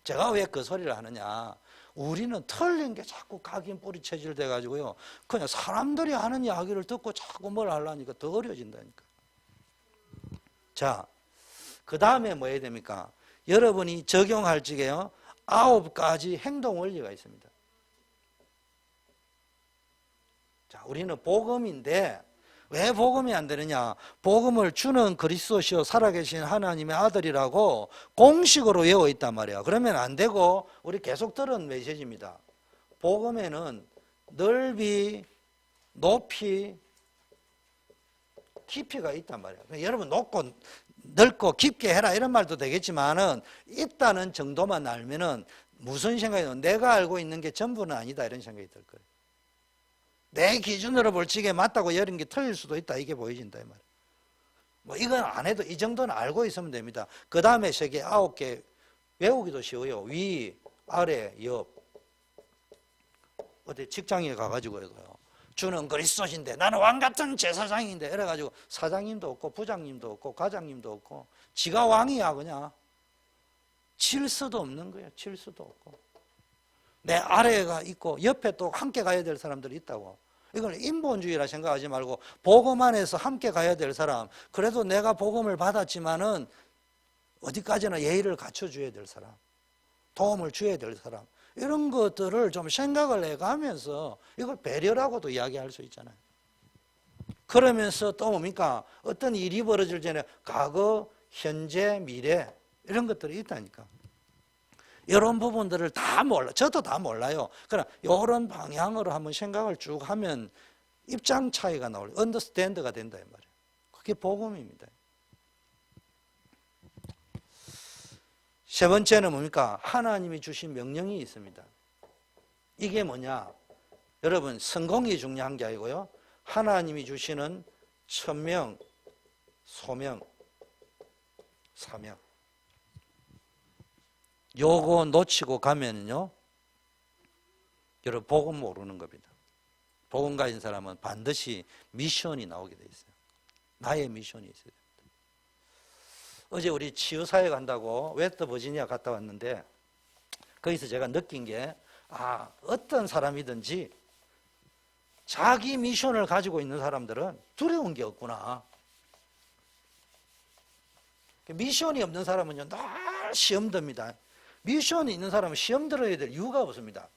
제가 왜 그 소리를 하느냐. 우리는 털린 게 자꾸 각인 뿌리 체질 돼가지고요. 그냥 사람들이 하는 이야기를 듣고 자꾸 뭘 하려니까 더 어려워진다니까. 자, 그 다음에 뭐 해야 됩니까? 여러분이 적용할 적에요. 9가지 행동 원리가 있습니다. 자, 우리는 복음인데 왜 복음이 안 되느냐? 복음을 주는 그리스도시요 살아계신 하나님의 아들이라고 공식으로 외워 있단 말이야. 그러면 안 되고 우리 계속 들은 메시지입니다. 복음에는 넓이, 높이, 깊이가 있단 말이야. 여러분 높고 넓고 깊게 해라 이런 말도 되겠지만은 있다는 정도만 알면은 무슨 생각이 들어요? 내가 알고 있는 게 전부는 아니다 이런 생각이 들 거예요. 내 기준으로 볼 적에 맞다고 여린 게 틀릴 수도 있다 이게 보여진다 이 말이에요. 뭐 이건 안 해도 이 정도는 알고 있으면 됩니다. 그 다음에 세계 9개 외우기도 쉬워요. 위, 아래, 옆. 어디 직장에 가가지고요. 주는 그리스도신데 나는 왕같은 제사장인데 이래가지고 사장님도 없고 부장님도 없고 과장님도 없고 지가 왕이야 그냥. 칠 수도 없는 거야. 칠 수도 없고. 내 아래가 있고 옆에 또 함께 가야 될 사람들이 있다고. 이걸 인본주의라 생각하지 말고 복음 안에서 함께 가야 될 사람. 그래도 내가 복음을 받았지만은 어디까지나 예의를 갖춰줘야 될 사람. 도움을 줘야 될 사람. 이런 것들을 좀 생각을 해가면서 이걸 배려라고도 이야기할 수 있잖아요. 그러면서 또 뭡니까? 어떤 일이 벌어질 전에 과거, 현재, 미래 이런 것들이 있다니까. 이런 부분들을 다 몰라. 저도 다 몰라요. 그러나 이런 방향으로 한번 생각을 쭉 하면 입장 차이가 나올, 언더스탠드가 된다 이 말이에요. 그게 복음입니다. 세 번째는 뭡니까? 하나님이 주신 명령이 있습니다. 이게 뭐냐? 여러분 성공이 중요한 게 아니고요. 하나님이 주시는 천명, 소명, 사명. 요거 놓치고 가면요. 여러분 복음 모르는 겁니다. 복음 가진 사람은 반드시 미션이 나오게 돼 있어요. 나의 미션이 있어야 됩니다. 어제 우리 치유사회 간다고 웨스트 버지니아 갔다 왔는데 거기서 제가 느낀 게 어떤 사람이든지 자기 미션을 가지고 있는 사람들은 두려운 게 없구나. 미션이 없는 사람은요 늘 시험 듭니다. 미션이 있는 사람은 시험 들어야 될 이유가 없습니다.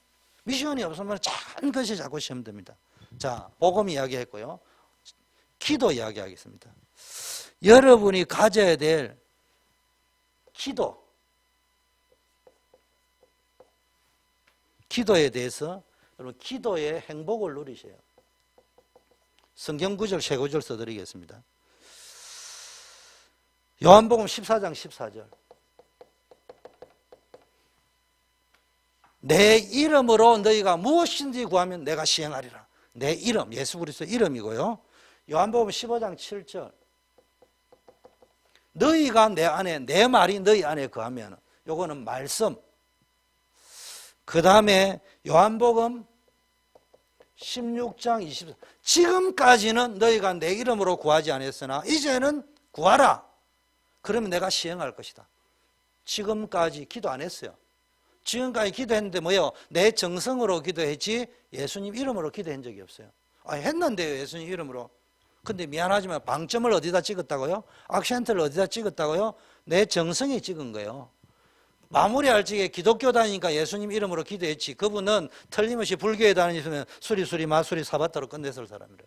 미션이 없으면 참 것이 자꾸 시험 듭니다. 자, 복음 이야기했고요. 기도 이야기하겠습니다. 여러분이 가져야 될 기도에 대해서 여러분 기도의 행복을 누리세요. 성경 구절 세 구절 써드리겠습니다. 요한복음 14장 14절. 내 이름으로 너희가 무엇인지 구하면 내가 시행하리라. 내 이름, 예수 그리스도 이름이고요. 요한복음 15장 7절. 너희가 내 안에, 내 말이 너희 안에 거하면, 요거는 말씀. 그 다음에 요한복음 16장 24절. 지금까지는 너희가 내 이름으로 구하지 않았으나 이제는 구하라. 그러면 내가 시행할 것이다. 지금까지 기도 안 했어요. 지금까지 기도했는데 뭐요? 내 정성으로 기도했지 예수님 이름으로 기도한 적이 없어요. 했는데요, 예수님 이름으로. 근데 미안하지만 방점을 어디다 찍었다고요? 악센트를 어디다 찍었다고요? 내 정성에 찍은 거예요. 마무리할 적에 기독교 다니니까 예수님 이름으로 기도했지. 그분은 틀림없이 불교에 다니시면 수리수리 마수리 사바타로 끝냈을 사람이라.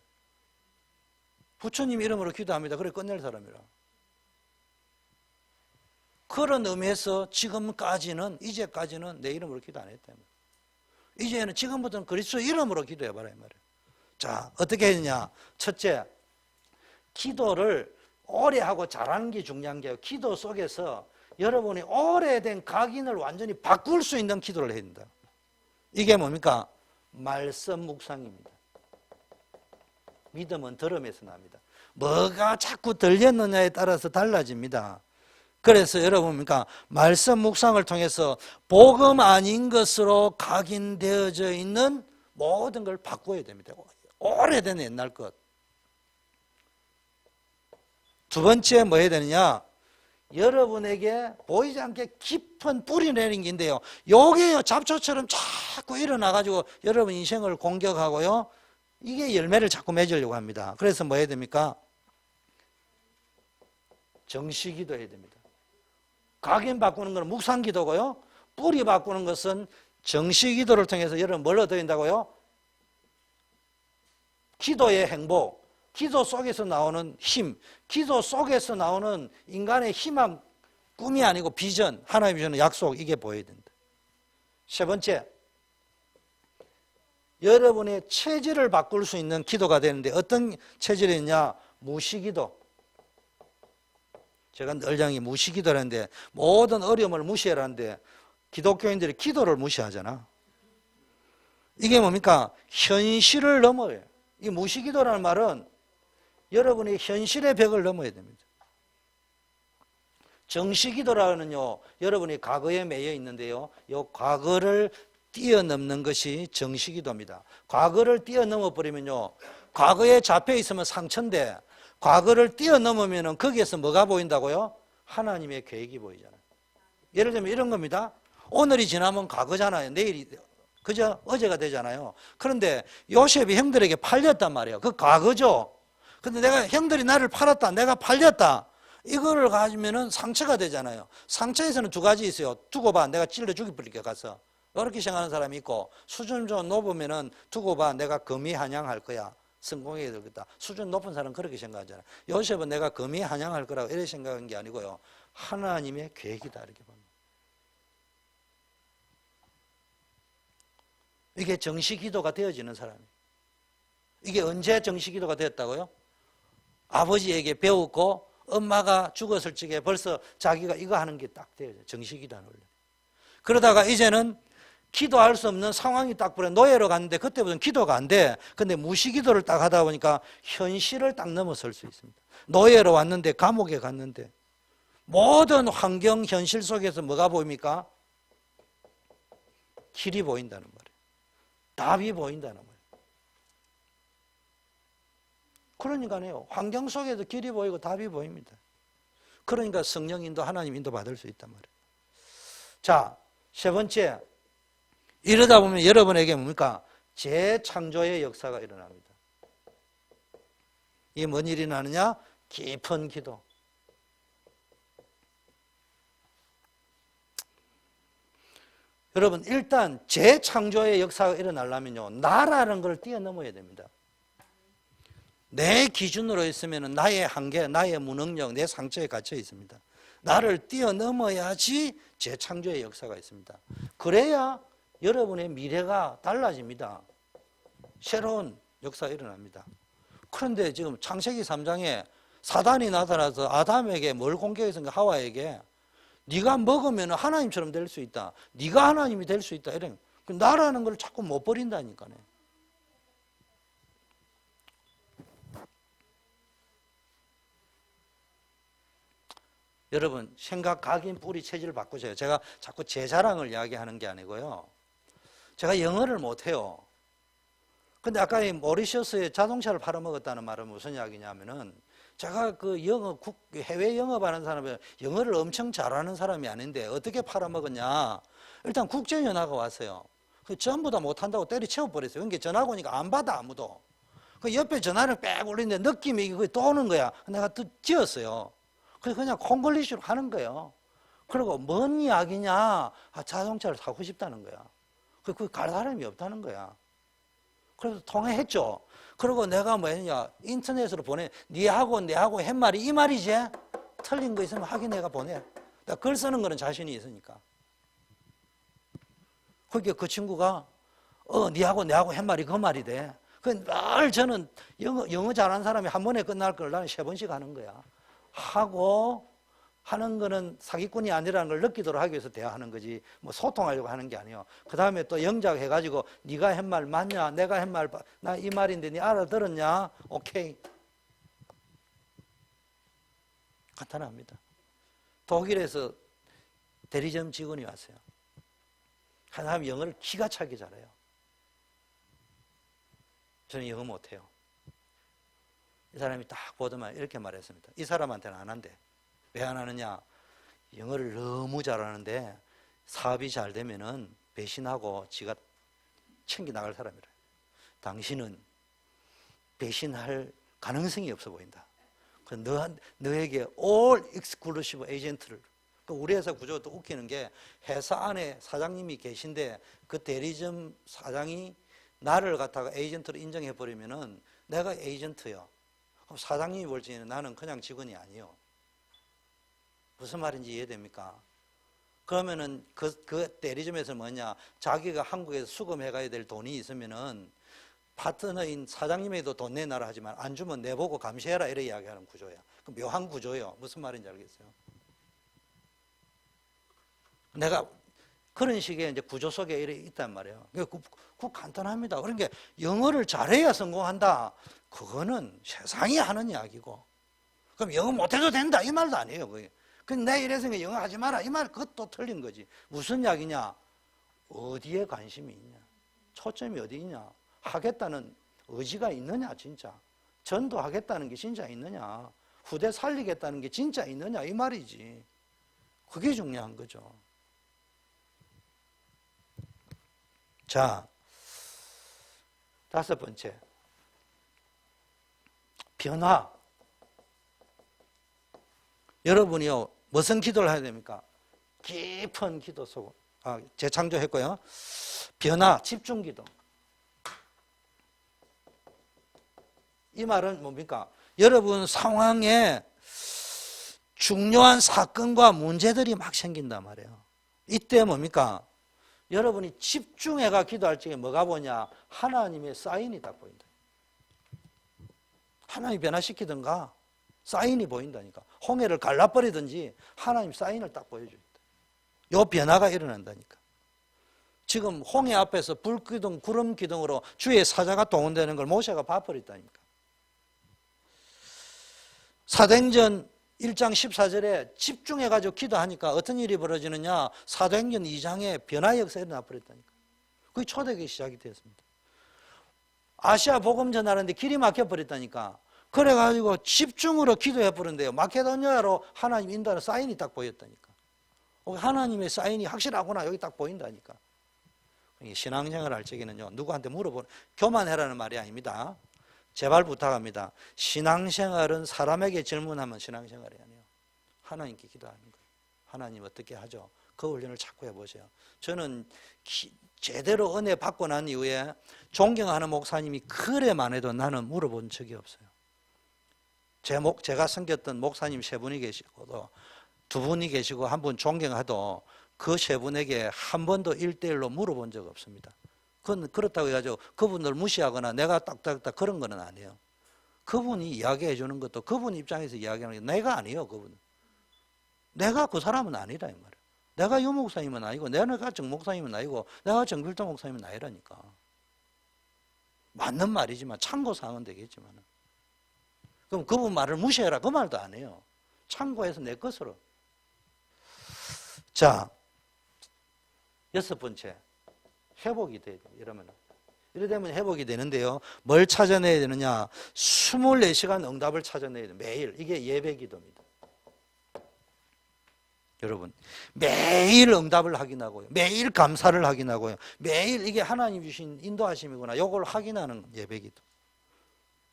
부처님 이름으로 기도합니다. 그래 끝낼 사람이라. 그런 의미에서 지금까지는, 이제까지는 내 이름으로 기도 안 했다. 이제는 지금부터는 그리스도 이름으로 기도해봐라 이 말이에요. 자, 어떻게 했느냐? 첫째, 기도를 오래 하고 잘하는 게 중요한 게요. 기도 속에서 여러분이 오래된 각인을 완전히 바꿀 수 있는 기도를 해야 된다. 이게 뭡니까? 말씀 묵상입니다. 믿음은 들음에서 납니다. 뭐가 자꾸 들렸느냐에 따라서 달라집니다. 그래서 여러분 뭡니까? 말씀 묵상을 통해서 복음 아닌 것으로 각인되어져 있는 모든 걸 바꿔야 됩니다. 오래된 옛날 것. 두 번째 뭐 해야 되느냐? 여러분에게 보이지 않게 깊은 뿌리 내린 게 있는데요. 요게요, 잡초처럼 자꾸 일어나가지고 여러분 인생을 공격하고요. 이게 열매를 자꾸 맺으려고 합니다. 그래서 뭐 해야 됩니까? 정시기도 해야 됩니다. 각인 바꾸는 것은 묵상기도고요. 뿌리 바꾸는 것은 정시기도를 통해서 여러분 뭘 얻어야 된다고요? 기도의 행복, 기도 속에서 나오는 힘, 기도 속에서 나오는 인간의 희망, 꿈이 아니고 비전, 하나님이 주는 약속, 이게 보여야 된다. 세 번째, 여러분의 체질을 바꿀 수 있는 기도가 되는데 어떤 체질이냐? 무시기도. 제가 늘 양이 무시기도라는데 모든 어려움을 무시해라는데 기독교인들이 기도를 무시하잖아. 이게 뭡니까? 현실을 넘어요. 이 무시기도라는 말은 여러분이 현실의 벽을 넘어야 됩니다. 정시기도라는요, 여러분이 과거에 매여 있는데요, 이 과거를 뛰어넘는 것이 정시기도입니다. 과거를 뛰어넘어 버리면요, 과거에 잡혀 있으면 상처인데 과거를 뛰어넘으면 거기에서 뭐가 보인다고요? 하나님의 계획이 보이잖아요. 예를 들면 이런 겁니다. 오늘이 지나면 과거잖아요. 내일이 그저 어제가 되잖아요. 그런데 요셉이 형들에게 팔렸단 말이에요. 그 과거죠. 근데 내가 형들이 나를 팔았다, 내가 팔렸다, 이거를 가지면은 상처가 되잖아요. 상처에서는 두 가지 있어요. 두고 봐, 내가 찔러 죽여버릴게 가서. 이렇게 생각하는 사람이 있고, 수준 좀 높으면은 두고 봐, 내가 금이 한양할 거야. 성공하게 될 거다. 수준 높은 사람은 그렇게 생각하잖아요. 요셉은 내가 금이 한양할 거라고 이렇게 생각한 게 아니고요, 하나님의 계획이다 이렇게 봅니다. 이게 정시기도가 되어지는 사람이에요. 이게 언제 정시기도가 되었다고요? 아버지에게 배웠고 엄마가 죽었을 적에 벌써 자기가 이거 하는 게 딱 돼요. 정시기도 하는 원래. 그러다가 이제는 기도할 수 없는 상황이 딱 벌어 노예로 갔는데 그때부터는 기도가 안 돼. 근데 무시기도를 딱 하다 보니까 현실을 딱 넘어설 수 있습니다. 노예로 왔는데 감옥에 갔는데 모든 환경 현실 속에서 뭐가 보입니까? 길이 보인다는 말이에요. 답이 보인다는 거예요. 그러니까요, 환경 속에도 길이 보이고 답이 보입니다. 그러니까 성령 인도, 하나님 인도 받을 수 있단 말이에요. 자, 세 번째, 이러다 보면 여러분에게 뭡니까? 재창조의 역사가 일어납니다. 이게 뭔 일이 나느냐? 깊은 기도. 여러분, 일단 재창조의 역사가 일어나려면요, 나라는 걸 뛰어넘어야 됩니다. 내 기준으로 있으면 나의 한계, 나의 무능력, 내 상처에 갇혀 있습니다. 나를 뛰어넘어야지 재창조의 역사가 있습니다. 그래야 여러분의 미래가 달라집니다. 새로운 역사가 일어납니다. 그런데 지금 창세기 3장에 사단이 나타나서 아담에게 뭘 공격했습니까? 하와에게 네가 먹으면 하나님처럼 될 수 있다, 네가 하나님이 될 수 있다, 이런 나라는 걸 자꾸 못 버린다니까요. 여러분, 생각, 각인, 뿌리, 체질을 바꾸세요. 제가 자꾸 제 자랑을 이야기하는 게 아니고요, 제가 영어를 못해요. 근데 아까 이 모리셔스에 자동차를 팔아먹었다는 말은 무슨 이야기냐면은, 제가 그 해외 영업하는 사람이 영어를 엄청 잘하는 사람이 아닌데 어떻게 팔아먹었냐. 일단 국제연화가 왔어요. 전부 다 못한다고 때려치워버렸어요. 그러니까 전화가 오니까 안 받아, 아무도. 그 옆에 전화를 빽 올리는데 느낌이 이거 또 오는 거야. 내가 또 지었어요. 그래서 그냥 콩글리시로 하는 거예요. 그리고 뭔 이야기냐? 아, 자동차를 사고 싶다는 거야. 그 갈 사람이 없다는 거야. 그래서 통화했죠. 그리고 내가 뭐 했냐, 인터넷으로 보내. 니하고 내하고 한 말이 이 말이지? 틀린 거 있으면 확인해가 보내. 글 쓰는 거는 자신이 있으니까. 그러니까 그 친구가 니하고 내하고 한 말이 그 말이 돼. 늘 저는 영어 잘하는 사람이 한 번에 끝날 걸 나는 3번씩 하는 거야. 하고 하는 거는 사기꾼이 아니라는 걸 느끼도록 하기 위해서 대화하는 거지 뭐 소통하려고 하는 게 아니에요. 그 다음에 또 영작해가지고 네가 한 말 맞냐? 내가 한 말 나 이 말인데 네 알아들었냐? 오케이. 간단합니다. 독일에서 대리점 직원이 왔어요. 한 사람이 영어를 기가 차게 잘해요. 저는 영어 못해요. 이 사람이 딱 보더만 이렇게 말했습니다. 이 사람한테는 안 한대. 왜 안 하느냐? 영어를 너무 잘하는데 사업이 잘 되면은 배신하고 지가 챙겨 나갈 사람이라. 당신은 배신할 가능성이 없어 보인다. 너에게 all exclusive agent를. 우리 회사 구조가 또 웃기는 게 회사 안에 사장님이 계신데 그 대리점 사장이 나를 갖다가 에이전트로 인정해 버리면은 내가 에이전트요. 그럼 사장님이 볼 때는 나는 그냥 직원이 아니요. 무슨 말인지 이해됩니까? 그러면은 그 대리점에서 뭐냐? 자기가 한국에서 수금해 가야 될 돈이 있으면은 파트너인 사장님에도 돈 내놔라 하지만 안 주면 내보고 감시해라 이래 이야기하는 구조야. 그 묘한 구조예요. 무슨 말인지 알겠어요? 내가 그런 식의 이제 구조 속에 이래 있단 말이에요. 그 간단합니다. 그러니까 영어를 잘해야 성공한다. 그거는 세상이 하는 이야기고. 그럼 영어 못해도 된다 이 말도 아니에요. 그게. 근데 이래서 영어 하지 마라 이 말 그것도 틀린 거지. 무슨 이야기냐? 어디에 관심이 있냐? 초점이 어디 있냐? 하겠다는 의지가 있느냐 진짜. 전도하겠다는 게 진짜 있느냐? 후대 살리겠다는 게 진짜 있느냐 이 말이지. 그게 중요한 거죠. 자, 5번째. 변화. 여러분이요, 무슨 기도를 해야 됩니까? 깊은 기도 속, 재창조했고요. 변화, 집중 기도. 이 말은 뭡니까? 여러분 상황에 중요한 사건과 문제들이 막 생긴단 말이에요. 이때 뭡니까? 여러분이 집중해가 기도할 적에 뭐가 보냐? 하나님의 사인이 딱 보인다. 하나님이 변화시키든가 사인이 보인다니까. 홍해를 갈라버리든지 하나님 사인을 딱 보여줍니다. 요 변화가 일어난다니까. 지금 홍해 앞에서 불기둥, 구름기둥으로 주의 사자가 동원되는 걸 모세가 봐버렸다니까. 사도행전 1장 14절에 집중해가지고 기도하니까 어떤 일이 벌어지느냐? 사도행전 2장에 변화의 역사가 일어나버렸다니까. 그게 초대교회 시작이 되었습니다. 아시아 복음 전하는데 길이 막혀버렸다니까. 그래가지고 집중으로 기도해버렸는데요. 마케도니아로 하나님 인도하는 사인이 딱 보였다니까. 하나님의 사인이 확실하구나 여기 딱 보인다니까. 신앙생활 할 적에는요. 누구한테 물어보는 교만해라는 말이 아닙니다. 제발 부탁합니다. 신앙생활은 사람에게 질문하면 신앙생활이 아니에요. 하나님께 기도하는 거예요. 하나님 어떻게 하죠? 그 훈련을 자꾸 해보세요. 저는 제대로 은혜 받고 난 이후에 존경하는 목사님이 그래만 해도 나는 물어본 적이 없어요. 제가 섬겼던 목사님 3분이 계시고도 2분이 계시고 한 분 존경하도 그 3분에게 한 번도 1대1로 물어본 적 없습니다. 그건 그렇다고 해가지고 그분들 무시하거나 내가 딱딱딱 그런 건 아니에요. 그분이 이야기해 주는 것도 그분 입장에서 이야기하는 게 내가 아니에요. 그분은. 내가 그 사람은 아니라 이 말이에요. 내가 유 목사님은 아니고 내가 정 목사님은 아니고 내가 정필도 목사님은 아니라니까. 맞는 말이지만 참고사항은 되겠지만 그럼 그분 말을 무시해라 그 말도 안 해요. 참고해서 내 것으로. 자, 6번째. 회복이 돼야 돼요. 이래 되면 회복이 되는데요. 뭘 찾아내야 되느냐? 24시간 응답을 찾아내야 돼요. 매일. 이게 예배 기도입니다. 여러분, 매일 응답을 확인하고요. 매일 감사를 확인하고요. 매일 이게 하나님 주신 인도하심이구나. 이걸 확인하는 예배 기도.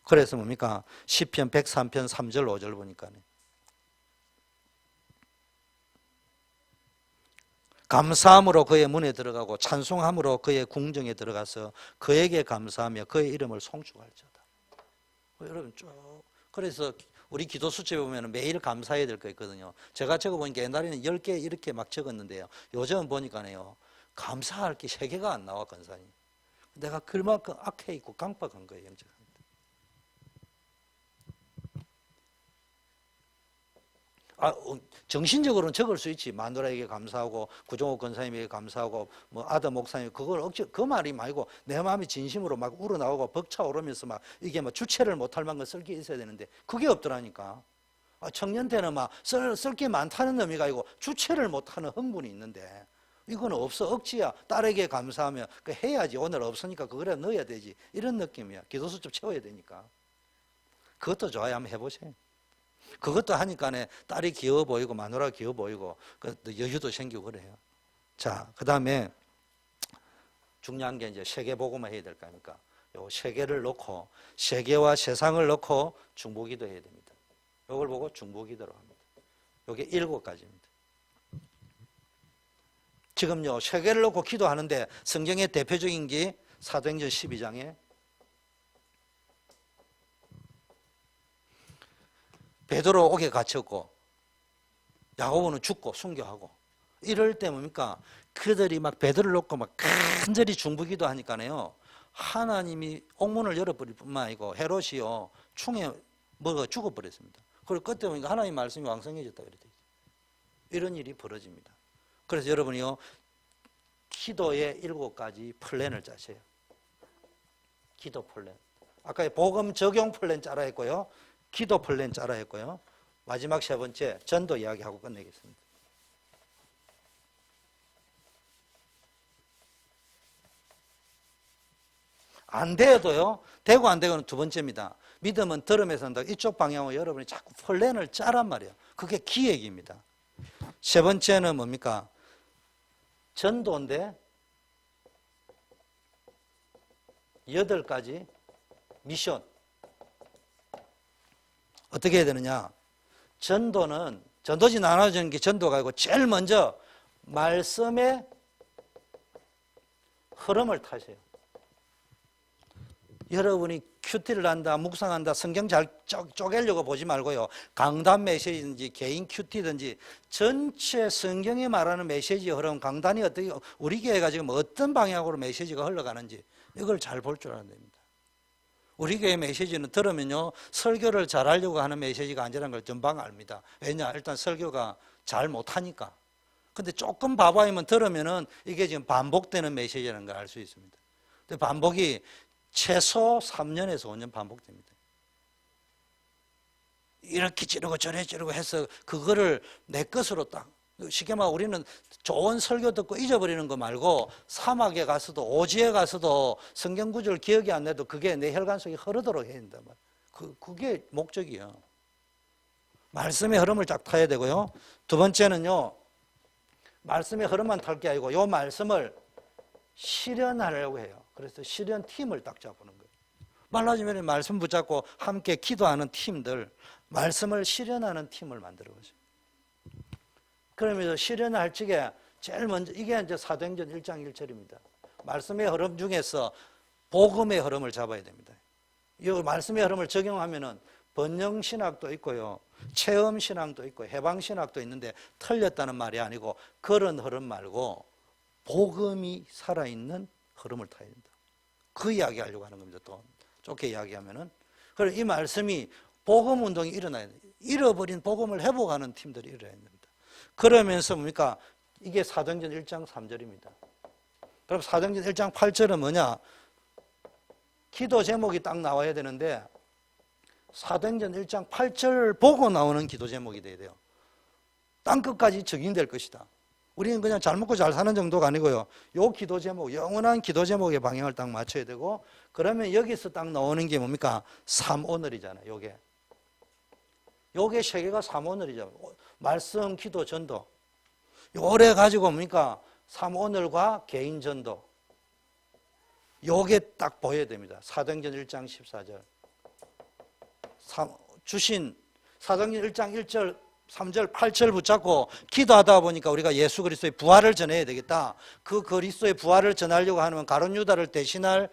그래서 뭡니까? 시편 103편 3절 5절 보니까 감사함으로 그의 문에 들어가고 찬송함으로 그의 궁정에 들어가서 그에게 감사하며 그의 이름을 송축할지어다. 여러분 쭉 그래서 우리 기도 수첩에 보면 매일 감사해야 될 거 있거든요. 제가 적어보니까 옛날에는 10개 이렇게 막 적었는데요. 요즘은 보니까요. 감사할 게 3개가 안 나와, 건산이. 내가 그만큼 악해 있고 강박한 거예요, 영적. 정신적으로는 적을 수 있지. 마누라에게 감사하고 구종옥 권사님에게 감사하고 뭐 아들 목사님 그걸 그 말이 말고 내 마음이 진심으로 막 우러나오고 벅차오르면서 막 이게 뭐 주체를 못할 만큼 쓸 게 있어야 되는데 그게 없더라니까. 청년 때는 막 쓸 게 많다는 의미가 아니고 주체를 못하는 흥분이 있는데 이거는 없어. 억지야. 딸에게 감사하면 그 해야지. 오늘 없으니까 그거라도 넣어야 되지. 이런 느낌이야. 기도수첩 채워야 되니까. 그것도 좋아요. 한번 해보세요. 그것도 하니까 딸이 귀여워 보이고 마누라가 귀여워 보이고 여유도 생기고 그래요. 자, 그 다음에 중요한 게 이제 세계복음을 해야 될 거 아닙니까? 요 세계를 놓고 세계와 세상을 놓고 중보기도 해야 됩니다. 요걸 보고 중보기도로 합니다. 요게 7가지입니다. 지금요 세계를 놓고 기도하는데 성경의 대표적인 게 사도행전 12장에 베드로 옥에 갇혔고 야고보는 죽고 순교하고 이럴 때 뭡니까? 그들이 막 베드로를 놓고 막 간절히 중보기도 하니까요 하나님이 옥문을 열어버릴 뿐만 아니고 헤롯이요 충에 먹어 죽어버렸습니다. 그리고 그때 보니까 하나님 말씀이 왕성해졌다 그랬대요. 이런 일이 벌어집니다. 그래서 여러분이요 기도의 7가지 플랜을 짜세요. 기도 플랜. 아까 복음 적용 플랜 짜라 했고요. 기도 플랜 짜라 했고요. 마지막 3번째 전도 이야기하고 끝내겠습니다. 안 돼도요. 되고 안 되고는 2번째입니다. 믿음은 들음에서 한다. 이쪽 방향으로 여러분이 자꾸 플랜을 짜란 말이에요. 그게 기획입니다. 3번째는 뭡니까? 전도인데 8가지 미션. 어떻게 해야 되느냐? 전도는 전도지 나눠주는 게 전도가 아니고 제일 먼저 말씀의 흐름을 타세요. 여러분이 큐티를 한다, 묵상한다, 성경 잘 쪼개려고 보지 말고요. 강단 메시지든지 개인 큐티든지 전체 성경이 말하는 메시지 흐름, 강단이 어떻게 우리 교회가 지금 어떤 방향으로 메시지가 흘러가는지 이걸 잘 볼 줄 알아야 됩니다. 우리 교회 메시지는 들으면요 설교를 잘하려고 하는 메시지가 아니라는 걸 전방 압니다. 왜냐? 일단 설교가 잘 못하니까. 근데 조금 바보이면 들으면은 이게 지금 반복되는 메시지라는 걸 알 수 있습니다. 근데 반복이 최소 3년에서 5년 반복됩니다. 이렇게 찌르고 저래 찌르고 해서 그거를 내 것으로 딱 쉽게 말하면 우리는 좋은 설교 듣고 잊어버리는 거 말고 사막에 가서도 오지에 가서도 성경 구절 기억이 안 나도 그게 내 혈관 속에 흐르도록 해야 된단 말이에요. 그게 목적이에요. 말씀의 흐름을 쫙 타야 되고요. 2번째는요. 말씀의 흐름만 탈 게 아니고 이 말씀을 실현하려고 해요. 그래서 실현팀을 딱 잡는 거예요. 말라지면 말씀 붙잡고 함께 기도하는 팀들, 말씀을 실현하는 팀을 만들어 보세요. 그러면서 실현할 적에 제일 먼저 이게 이제 사도행전 1장 1절입니다. 말씀의 흐름 중에서 복음의 흐름을 잡아야 됩니다. 이 말씀의 흐름을 적용하면은 번영 신학도 있고요, 체험 신앙도 있고 해방 신학도 있는데 틀렸다는 말이 아니고 그런 흐름 말고 복음이 살아있는 흐름을 타야 된다. 그 이야기 하려고 하는 겁니다. 또 좋게 이야기하면은 그래서 이 말씀이 복음 운동이 일어나야 돼요. 잃어버린 복음을 회복하는 팀들이 일어나야 됩니다. 그러면서 뭡니까? 이게 사도행전 1장 3절입니다. 그럼 사도행전 1장 8절은 뭐냐? 기도 제목이 딱 나와야 되는데 사도행전 1장 8절 보고 나오는 기도 제목이 돼야 돼요. 땅끝까지 적용될 것이다. 우리는 그냥 잘 먹고 잘 사는 정도가 아니고요. 요 기도 제목, 영원한 기도 제목의 방향을 딱 맞춰야 되고 그러면 여기서 딱 나오는 게 뭡니까? 3오늘이잖아요. 요게 세계가 3오늘이죠. 말씀, 기도, 전도. 요래 가지고 뭡니까? 3오늘과 개인 전도. 요게 딱 보여야 됩니다. 사도행전 1장 14절. 주신 사도행전 1장 1절 3절 8절 붙잡고 기도하다 보니까 우리가 예수 그리스도의 부활을 전해야 되겠다. 그 그리스도의 부활을 전하려고 하면 가룟 유다를 대신할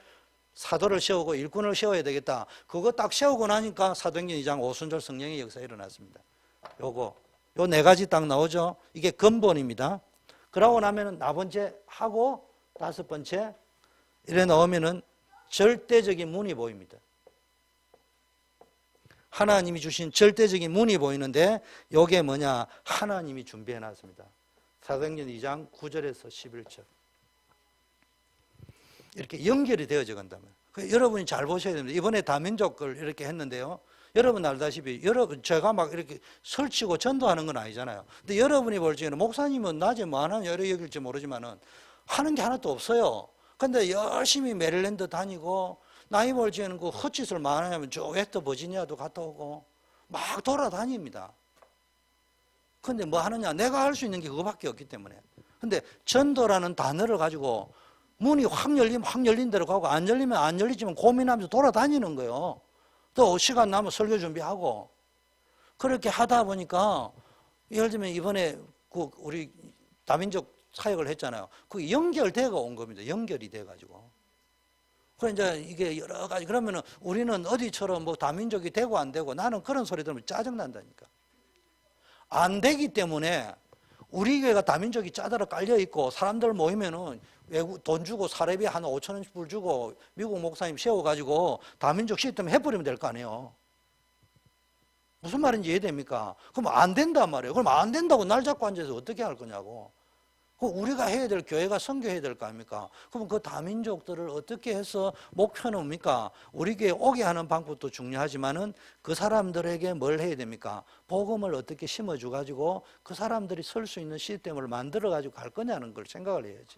사도를 세우고 일꾼을 세워야 되겠다. 그거 딱 세우고 나니까 사도행전 2장 오순절 성령의 역사가 일어났습니다. 요 네 가지 딱 나오죠. 이게 근본입니다. 그러고 나면은 네 번째 하고 다섯 번째 이래 나오면은 절대적인 문이 보입니다. 하나님이 주신 절대적인 문이 보이는데 이게 뭐냐? 하나님이 준비해 놨습니다. 사도행전 2장 9절에서 11절. 이렇게 연결이 되어져 간다면. 여러분이 잘 보셔야 됩니다. 이번에 다민족을 이렇게 했는데요. 여러분 알다시피 제가 막 이렇게 설치고 전도하는 건 아니잖아요. 근데 여러분이 볼 적에는 목사님은 낮에 뭐 하나 여러 여길지 모르지만은 하는 게 하나도 없어요. 근데 열심히 메릴랜드 다니고 나이 볼 적에는 그 헛짓을 많이 저 웨스트 버지니아도 갔다 오고 막 돌아다닙니다. 근데 뭐 하느냐? 내가 할 수 있는 게 그거밖에 없기 때문에. 근데 전도라는 단어를 가지고 문이 확 열리면 확 열린 대로 가고 안 열리면 안 열리지만 고민하면서 돌아다니는 거예요. 또 시간 나면 설교 준비하고 그렇게 하다 보니까 예를 들면 이번에 그 우리 다민족 사역을 했잖아요. 그게 연결돼가 온 겁니다. 연결이 돼가지고. 그래 이제 이게 여러 가지 그러면은 우리는 어디처럼 뭐 다민족이 되고 안 되고 나는 그런 소리 들으면 짜증 난다니까. 안 되기 때문에 우리 교회가 다민족이 짜다라 깔려 있고 사람들 모이면은 외국 돈 주고 사례비 한 5,000원씩 불 주고 미국 목사님 세워가지고 다민족 시스템 해버리면 될 거 아니에요. 무슨 말인지 이해됩니까? 그럼 안 된단 말이에요. 그럼 안 된다고 날 잡고 앉아서 어떻게 할 거냐고. 우리가 해야 될 교회가 선교해야 될 거 아닙니까? 그럼 그 다민족들을 어떻게 해서 목표는 뭡니까? 우리 교회에 오게 하는 방법도 중요하지만은 그 사람들에게 뭘 해야 됩니까? 복음을 어떻게 심어줘가지고 그 사람들이 설 수 있는 시스템을 만들어가지고 갈 거냐는 걸 생각을 해야지.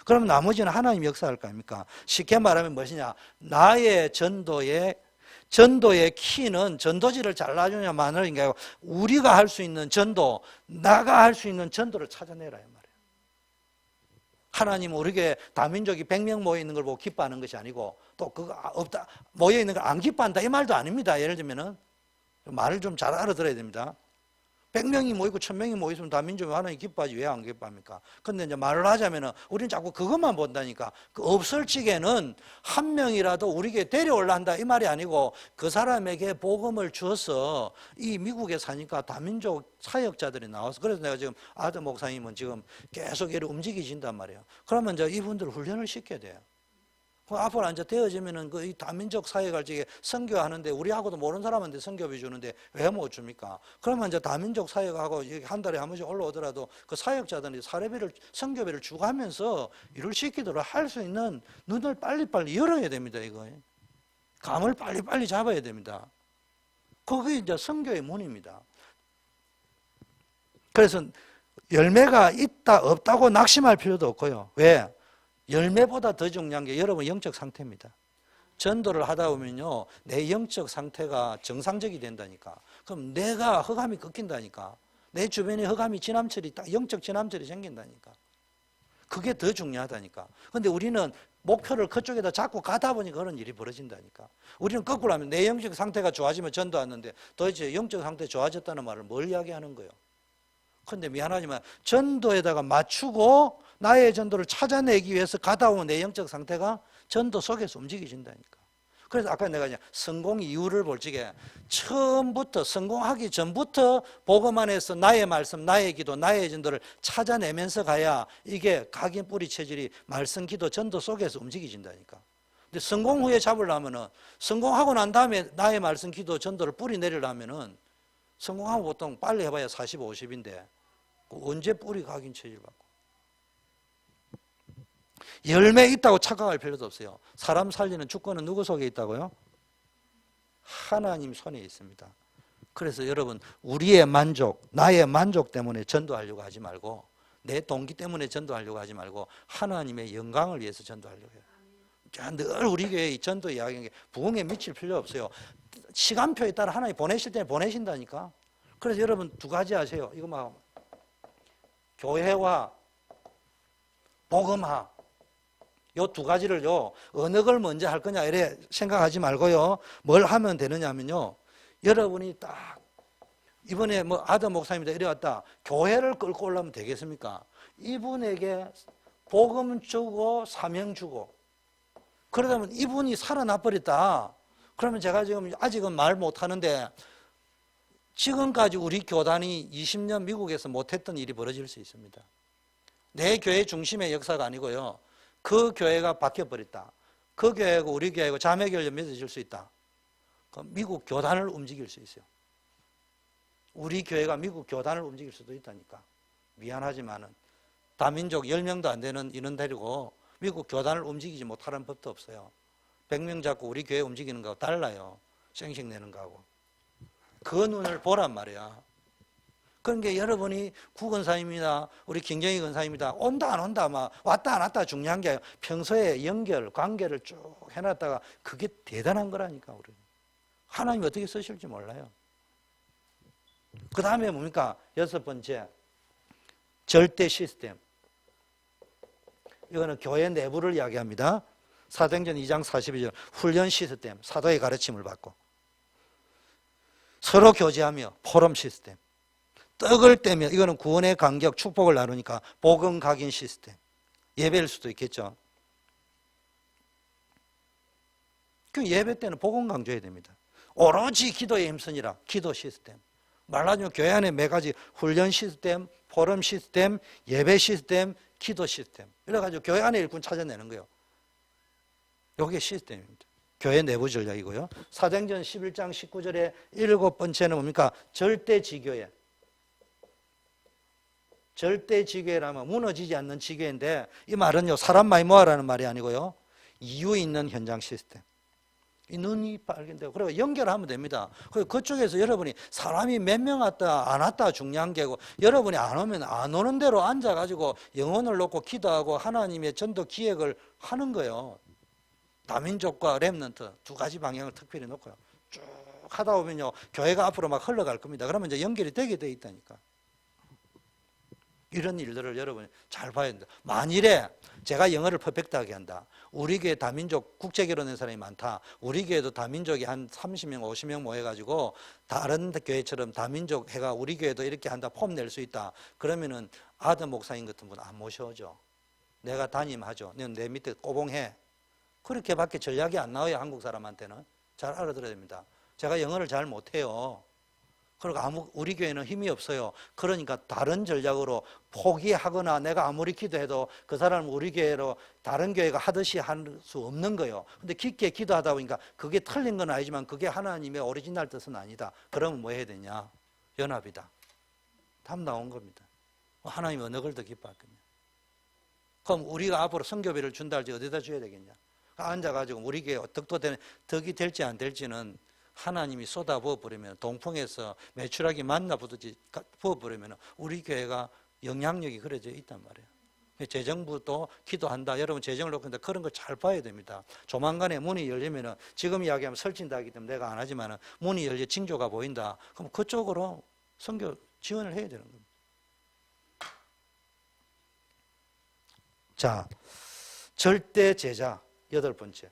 그러면 나머지는 하나님 역사할 거 아닙니까? 쉽게 말하면 무엇이냐? 나의 전도의 키는 전도지를 잘라주냐 마느냐인 게 아니고 우리가 할 수 있는 전도, 나가 할 수 있는 전도를 찾아내라 이 말이에요. 하나님은 우리에게 다민족이 100명 모여 있는 걸 보고 기뻐하는 것이 아니고 또 그거 없다 모여 있는 걸 안 기뻐한다 이 말도 아닙니다. 예를 들면은 말을 좀 잘 알아들어야 됩니다. 100명이 모이고 1000명이 모이면 다민족이 하나님 기뻐하지 왜 안 기뻐합니까? 근데 이제 말을 하자면은 우리는 자꾸 그것만 본다니까. 그 없을 적에는 한 명이라도 우리에게 데려올라 한다 이 말이 아니고 그 사람에게 복음을 주어서 이 미국에 사니까 다민족 사역자들이 나와서 그래서 내가 지금 아들 목사님은 지금 계속 이렇게 움직이신단 말이에요. 그러면 이제 이분들 훈련을 시켜야 돼요. 앞으로 이제 되어지면은 그 이 다민족 사역할 적에 선교하는데 우리하고도 모르는 사람한테 선교비 주는데 왜 못 줍니까? 그러면 이제 다민족 사역하고 한 달에 한 번씩 올라오더라도 그 사역자들이 사례비를 선교비를 주고 하면서 일을 시키도록 할 수 있는 눈을 빨리빨리 열어야 됩니다. 이거 감을 빨리빨리 잡아야 됩니다. 그게 이제 선교의 문입니다. 그래서 열매가 있다 없다고 낙심할 필요도 없고요. 왜? 열매보다 더 중요한 게 여러분 영적 상태입니다. 전도를 하다 보면요, 내 영적 상태가 정상적이 된다니까. 그럼 내가 허감이 꺾인다니까. 내 주변에 허감이 지남철이 딱 영적 지남철이 생긴다니까. 그게 더 중요하다니까. 근데 우리는 목표를 그쪽에다 잡고 가다 보니까 그런 일이 벌어진다니까. 우리는 거꾸로 하면 내 영적 상태가 좋아지면 전도하는데 도대체 영적 상태 좋아졌다는 말을 뭘 이야기하는 거예요? 근데 미안하지만 전도에다가 맞추고 나의 전도를 찾아내기 위해서 가다 오면 내 영적 상태가 전도 속에서 움직여진다니까. 그래서 아까 내가 성공 이유를 볼 적에 처음부터 성공하기 전부터 복음 안에서 나의 말씀, 나의 기도, 나의 전도를 찾아내면서 가야 이게 각인 뿌리 체질이 말씀, 기도, 전도 속에서 움직여진다니까. 근데 성공 후에 잡으려면은 성공하고 난 다음에 나의 말씀, 기도, 전도를 뿌리 내리려면은 성공하면 보통 빨리 해봐야 40, 50인데 언제 뿌리 각인 체질 받고 열매 있다고 착각할 필요도 없어요. 사람 살리는 주권은 누구 속에 있다고요? 하나님 손에 있습니다. 그래서 여러분 우리의 만족, 나의 만족 때문에 전도하려고 하지 말고 내 동기 때문에 전도하려고 하지 말고 하나님의 영광을 위해서 전도하려고 해요. 늘 우리 교회의 전도 이야기하는 게 부흥에 미칠 필요 없어요. 시간표에 따라 하나님 보내실 때 보내신다니까. 그래서 여러분 두 가지 하세요. 이거 막 교회와 복음화 요 두 가지를요 어느 걸 먼저 할 거냐 이래 생각하지 말고요 뭘 하면 되느냐면요 여러분이 딱 이번에 뭐 아들 목사님이다 이래 왔다 교회를 끌고 올라면 되겠습니까? 이분에게 복음 주고 사명 주고 그러다 보면 이분이 살아나 버렸다. 그러면 제가 지금 아직은 말 못하는데 지금까지 우리 교단이 20년 미국에서 못했던 일이 벌어질 수 있습니다. 내 교회 중심의 역사가 아니고요. 그 교회가 바뀌어버렸다. 그 교회하고 우리 교회하고 자매결연 맺어질 수 있다. 미국 교단을 움직일 수 있어요. 우리 교회가 미국 교단을 움직일 수도 있다니까. 미안하지만은 다민족 10명도 안 되는 인원 데리고 미국 교단을 움직이지 못하는 법도 없어요. 100명 잡고 우리 교회 움직이는 거하고 달라요. 쌩쌩 내는 거하고. 그 눈을 보란 말이야. 그러니까 여러분이 구건사입니다. 우리 김정희 건사입니다. 온다 안 온다 막 왔다 안 왔다 중요한 게 아니라 평소에 연결, 관계를 쭉 해놨다가 그게 대단한 거라니까. 우리 하나님이 어떻게 쓰실지 몰라요. 그 다음에 뭡니까? 6번째, 절대 시스템. 이거는 교회 내부를 이야기합니다. 사도행전 2장 42절 훈련 시스템, 사도의 가르침을 받고 서로 교제하며 포럼 시스템. 떡을 떼며, 이거는 구원의 간격, 축복을 나누니까 복음 각인 시스템. 예배일 수도 있겠죠. 그 예배 때는 복음 강조해야 됩니다. 오로지 기도에 힘쓰니라, 기도 시스템. 말하자면 교회 안에 몇 가지 훈련 시스템, 포럼 시스템, 예배 시스템, 기도 시스템. 이래가지고 교회 안에 일꾼 찾아내는 거예요. 이게 시스템입니다. 교회 내부 전략이고요. 사도행전 11장 19절에 7번째는 뭡니까? 절대 지교회. 절대 지교회라면 무너지지 않는 지교회인데, 이 말은요, 사람 많이 모아라는 말이 아니고요, 이유 있는 현장 시스템. 이 눈이 발견되고, 그리고 연결하면 됩니다. 그쪽에서 여러분이 사람이 몇 명 왔다 안 왔다 중요한 게고, 여러분이 안 오면 안 오는 대로 앉아가지고 영혼을 놓고 기도하고 하나님의 전도 기획을 하는 거예요. 다민족과 렘넌트 두 가지 방향을 특별히 놓고요. 쭉 하다 보면요, 교회가 앞으로 막 흘러갈 겁니다. 그러면 이제 연결이 되게 돼 있다니까. 이런 일들을 여러분이 잘 봐야 된다. 만일에 제가 영어를 퍼펙트하게 한다. 우리 교회 다민족 국제결혼한 사람이 많다. 우리 교회도 다민족이 한 30명, 50명 모여가지고 다른 교회처럼 다민족 해가 우리 교회도 이렇게 한다. 폼 낼 수 있다. 그러면은 아들 목사님 같은 분 안 모셔오죠. 내가 담임하죠. 내 밑에 꼬봉해. 그렇게밖에 전략이 안 나와요. 한국 사람한테는. 잘 알아들어야 됩니다. 제가 영어를 잘 못해요. 그리고 우리 교회는 힘이 없어요. 그러니까 다른 전략으로 포기하거나 내가 아무리 기도해도 그 사람은 우리 교회로 다른 교회가 하듯이 할 수 없는 거예요. 근데 깊게 기도하다 보니까 그게 틀린 건 아니지만 그게 하나님의 오리지널 뜻은 아니다. 그러면 뭐 해야 되냐? 연합이다. 답 나온 겁니다. 하나님 어느 걸 더 기뻐할 거냐? 그럼 우리가 앞으로 선교비를 준다 할지 어디다 줘야 되겠냐? 앉아가지고 우리 교회 덕이 될지 안 될지는 하나님이 쏟아 부어버리면, 동풍에서 메추라기 만나 부어버리면 우리 교회가 영향력이 그려져 있단 말이에요. 재정부도 기도한다. 여러분 재정을 놓고 있는데 그런 걸 잘 봐야 됩니다. 조만간에 문이 열리면, 지금 이야기하면 설친다 하기 때문에 내가 안 하지만 문이 열려 징조가 보인다. 그럼 그쪽으로 선교 지원을 해야 되는 겁니다. 자, 절대 제자 8번째.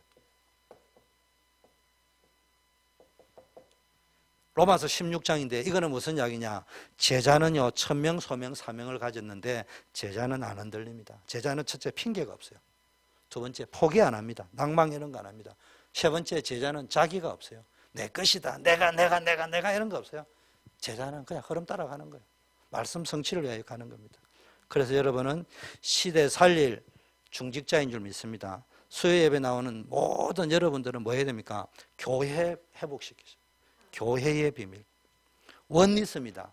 로마서 16장인데 이거는 무슨 이야기냐? 제자는요, 천명, 소명, 사명을 가졌는데 제자는 안 흔들립니다. 제자는 첫째 핑계가 없어요. 두 번째 포기 안 합니다. 낭망 이런 거 안 합니다. 세 번째 제자는 자기가 없어요. 내 것이다. 내가 이런 거 없어요. 제자는 그냥 흐름 따라가는 거예요. 말씀 성취를 위하여 가는 겁니다. 그래서 여러분은 시대 살릴 중직자인 줄 믿습니다. 수요 예배 나오는 모든 여러분들은 뭐 해야 됩니까? 교회 회복시키죠. 교회의 비밀, 원리스입니다.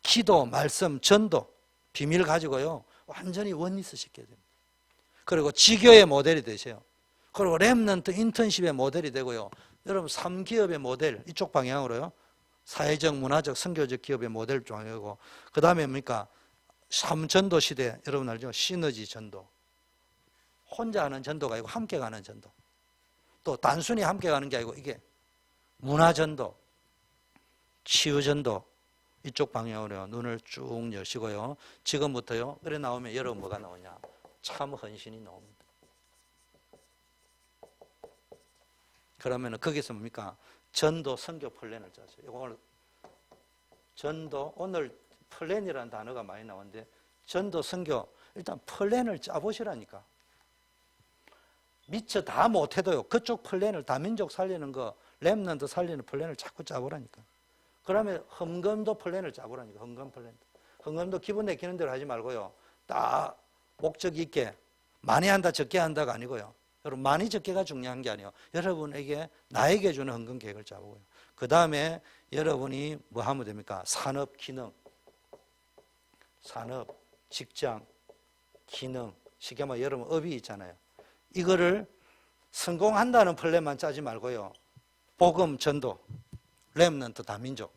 기도, 말씀, 전도, 비밀 가지고요, 완전히 원리스 시켜야 됩니다. 그리고 지교의 모델이 되세요. 그리고 렘넌트 인턴십의 모델이 되고요, 여러분 3기업의 모델, 이쪽 방향으로요, 사회적, 문화적, 선교적 기업의 모델 방향이고, 그 다음에 뭡니까? 3전도 시대, 여러분 알죠? 시너지 전도. 혼자 하는 전도가 아니고 함께 가는 전도. 또 단순히 함께 가는 게 아니고 이게 문화전도, 치유전도, 이쪽 방향으로 눈을 쭉 여시고요. 지금부터요, 그래 나오면 여러분 뭐가 나오냐? 참 헌신이 나옵니다. 그러면 거기서 뭡니까? 전도 선교 플랜을 짜세요. 오늘 전도, 오늘 플랜이라는 단어가 많이 나오는데 전도 선교, 일단 플랜을 짜보시라니까. 미처 다 못해도요. 그쪽 플랜을 다민족 살리는 거, 렘넌트 살리는 플랜을 자꾸 짜보라니까. 그러면 헌금도 플랜을 짜보라니까. 헌금 플랜. 헌금도 기분 내키는 대로 하지 말고요. 딱 목적 있게 많이 한다 적게 한다가 아니고요. 여러분 많이 적게가 중요한 게 아니에요. 여러분에게 나에게 주는 헌금 계획을 짜보고요. 그 다음에 여러분이 뭐 하면 됩니까? 산업, 기능, 산업, 직장, 기능, 쉽게 말하면 여러분 업이 있잖아요. 이거를 성공한다는 플랜만 짜지 말고요. 복음, 전도, 렘넌트, 다민족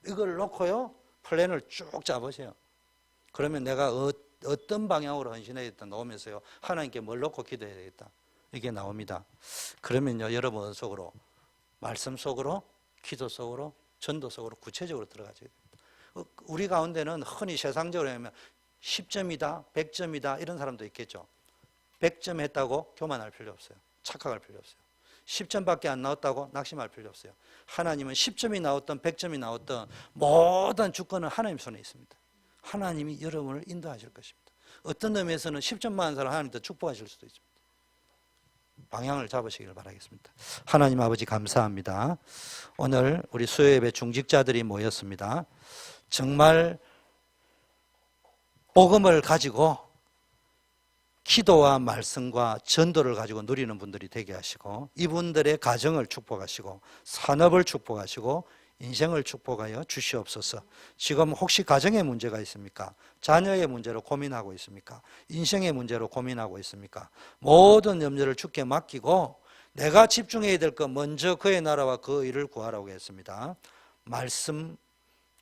이걸 놓고요. 플랜을 쭉 짜보세요. 그러면 내가 어떤 방향으로 헌신해야겠다 나오면서요. 하나님께 뭘 놓고 기도해야 되겠다. 이게 나옵니다. 그러면요. 여러분 속으로 말씀 속으로 기도 속으로 전도 속으로 구체적으로 들어가야 됩니다. 우리 가운데는 흔히 세상적으로 하면 10점이다 100점이다 이런 사람도 있겠죠. 100점 했다고 교만할 필요 없어요. 착각할 필요 없어요. 10점밖에 안 나왔다고 낙심할 필요 없어요. 하나님은 10점이 나왔던 100점이 나왔던 모든 주권은 하나님 손에 있습니다. 하나님이 여러분을 인도하실 것입니다. 어떤 의미에서는 10점 많은 사람 하나님 더 축복하실 수도 있습니다. 방향을 잡으시길 바라겠습니다. 하나님 아버지 감사합니다. 오늘 우리 수요예배 중직자들이 모였습니다. 정말 복음을 가지고 기도와 말씀과 전도를 가지고 누리는 분들이 되게 하시고 이분들의 가정을 축복하시고 산업을 축복하시고 인생을 축복하여 주시옵소서. 지금 혹시 가정에 문제가 있습니까? 자녀의 문제로 고민하고 있습니까? 인생의 문제로 고민하고 있습니까? 모든 염려를 주께 맡기고 내가 집중해야 될 것 먼저 그의 나라와 그 일을 구하라고 했습니다. 말씀,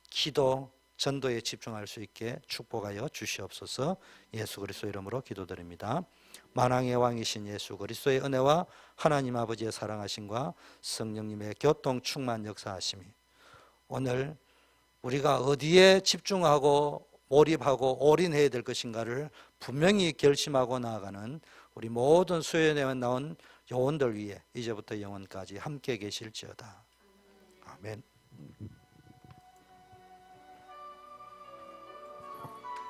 기도, 전도에 집중할 수 있게 축복하여 주시옵소서. 예수 그리스도 이름으로 기도드립니다. 만왕의 왕이신 예수 그리스도의 은혜와 하나님 아버지의 사랑하심과 성령님의 교통 충만 역사하심이 오늘 우리가 어디에 집중하고 몰입하고 올인해야 될 것인가를 분명히 결심하고 나아가는 우리 모든 수요예배에 나온 요원들 위해 이제부터 영원까지 함께 계실지어다. 아멘.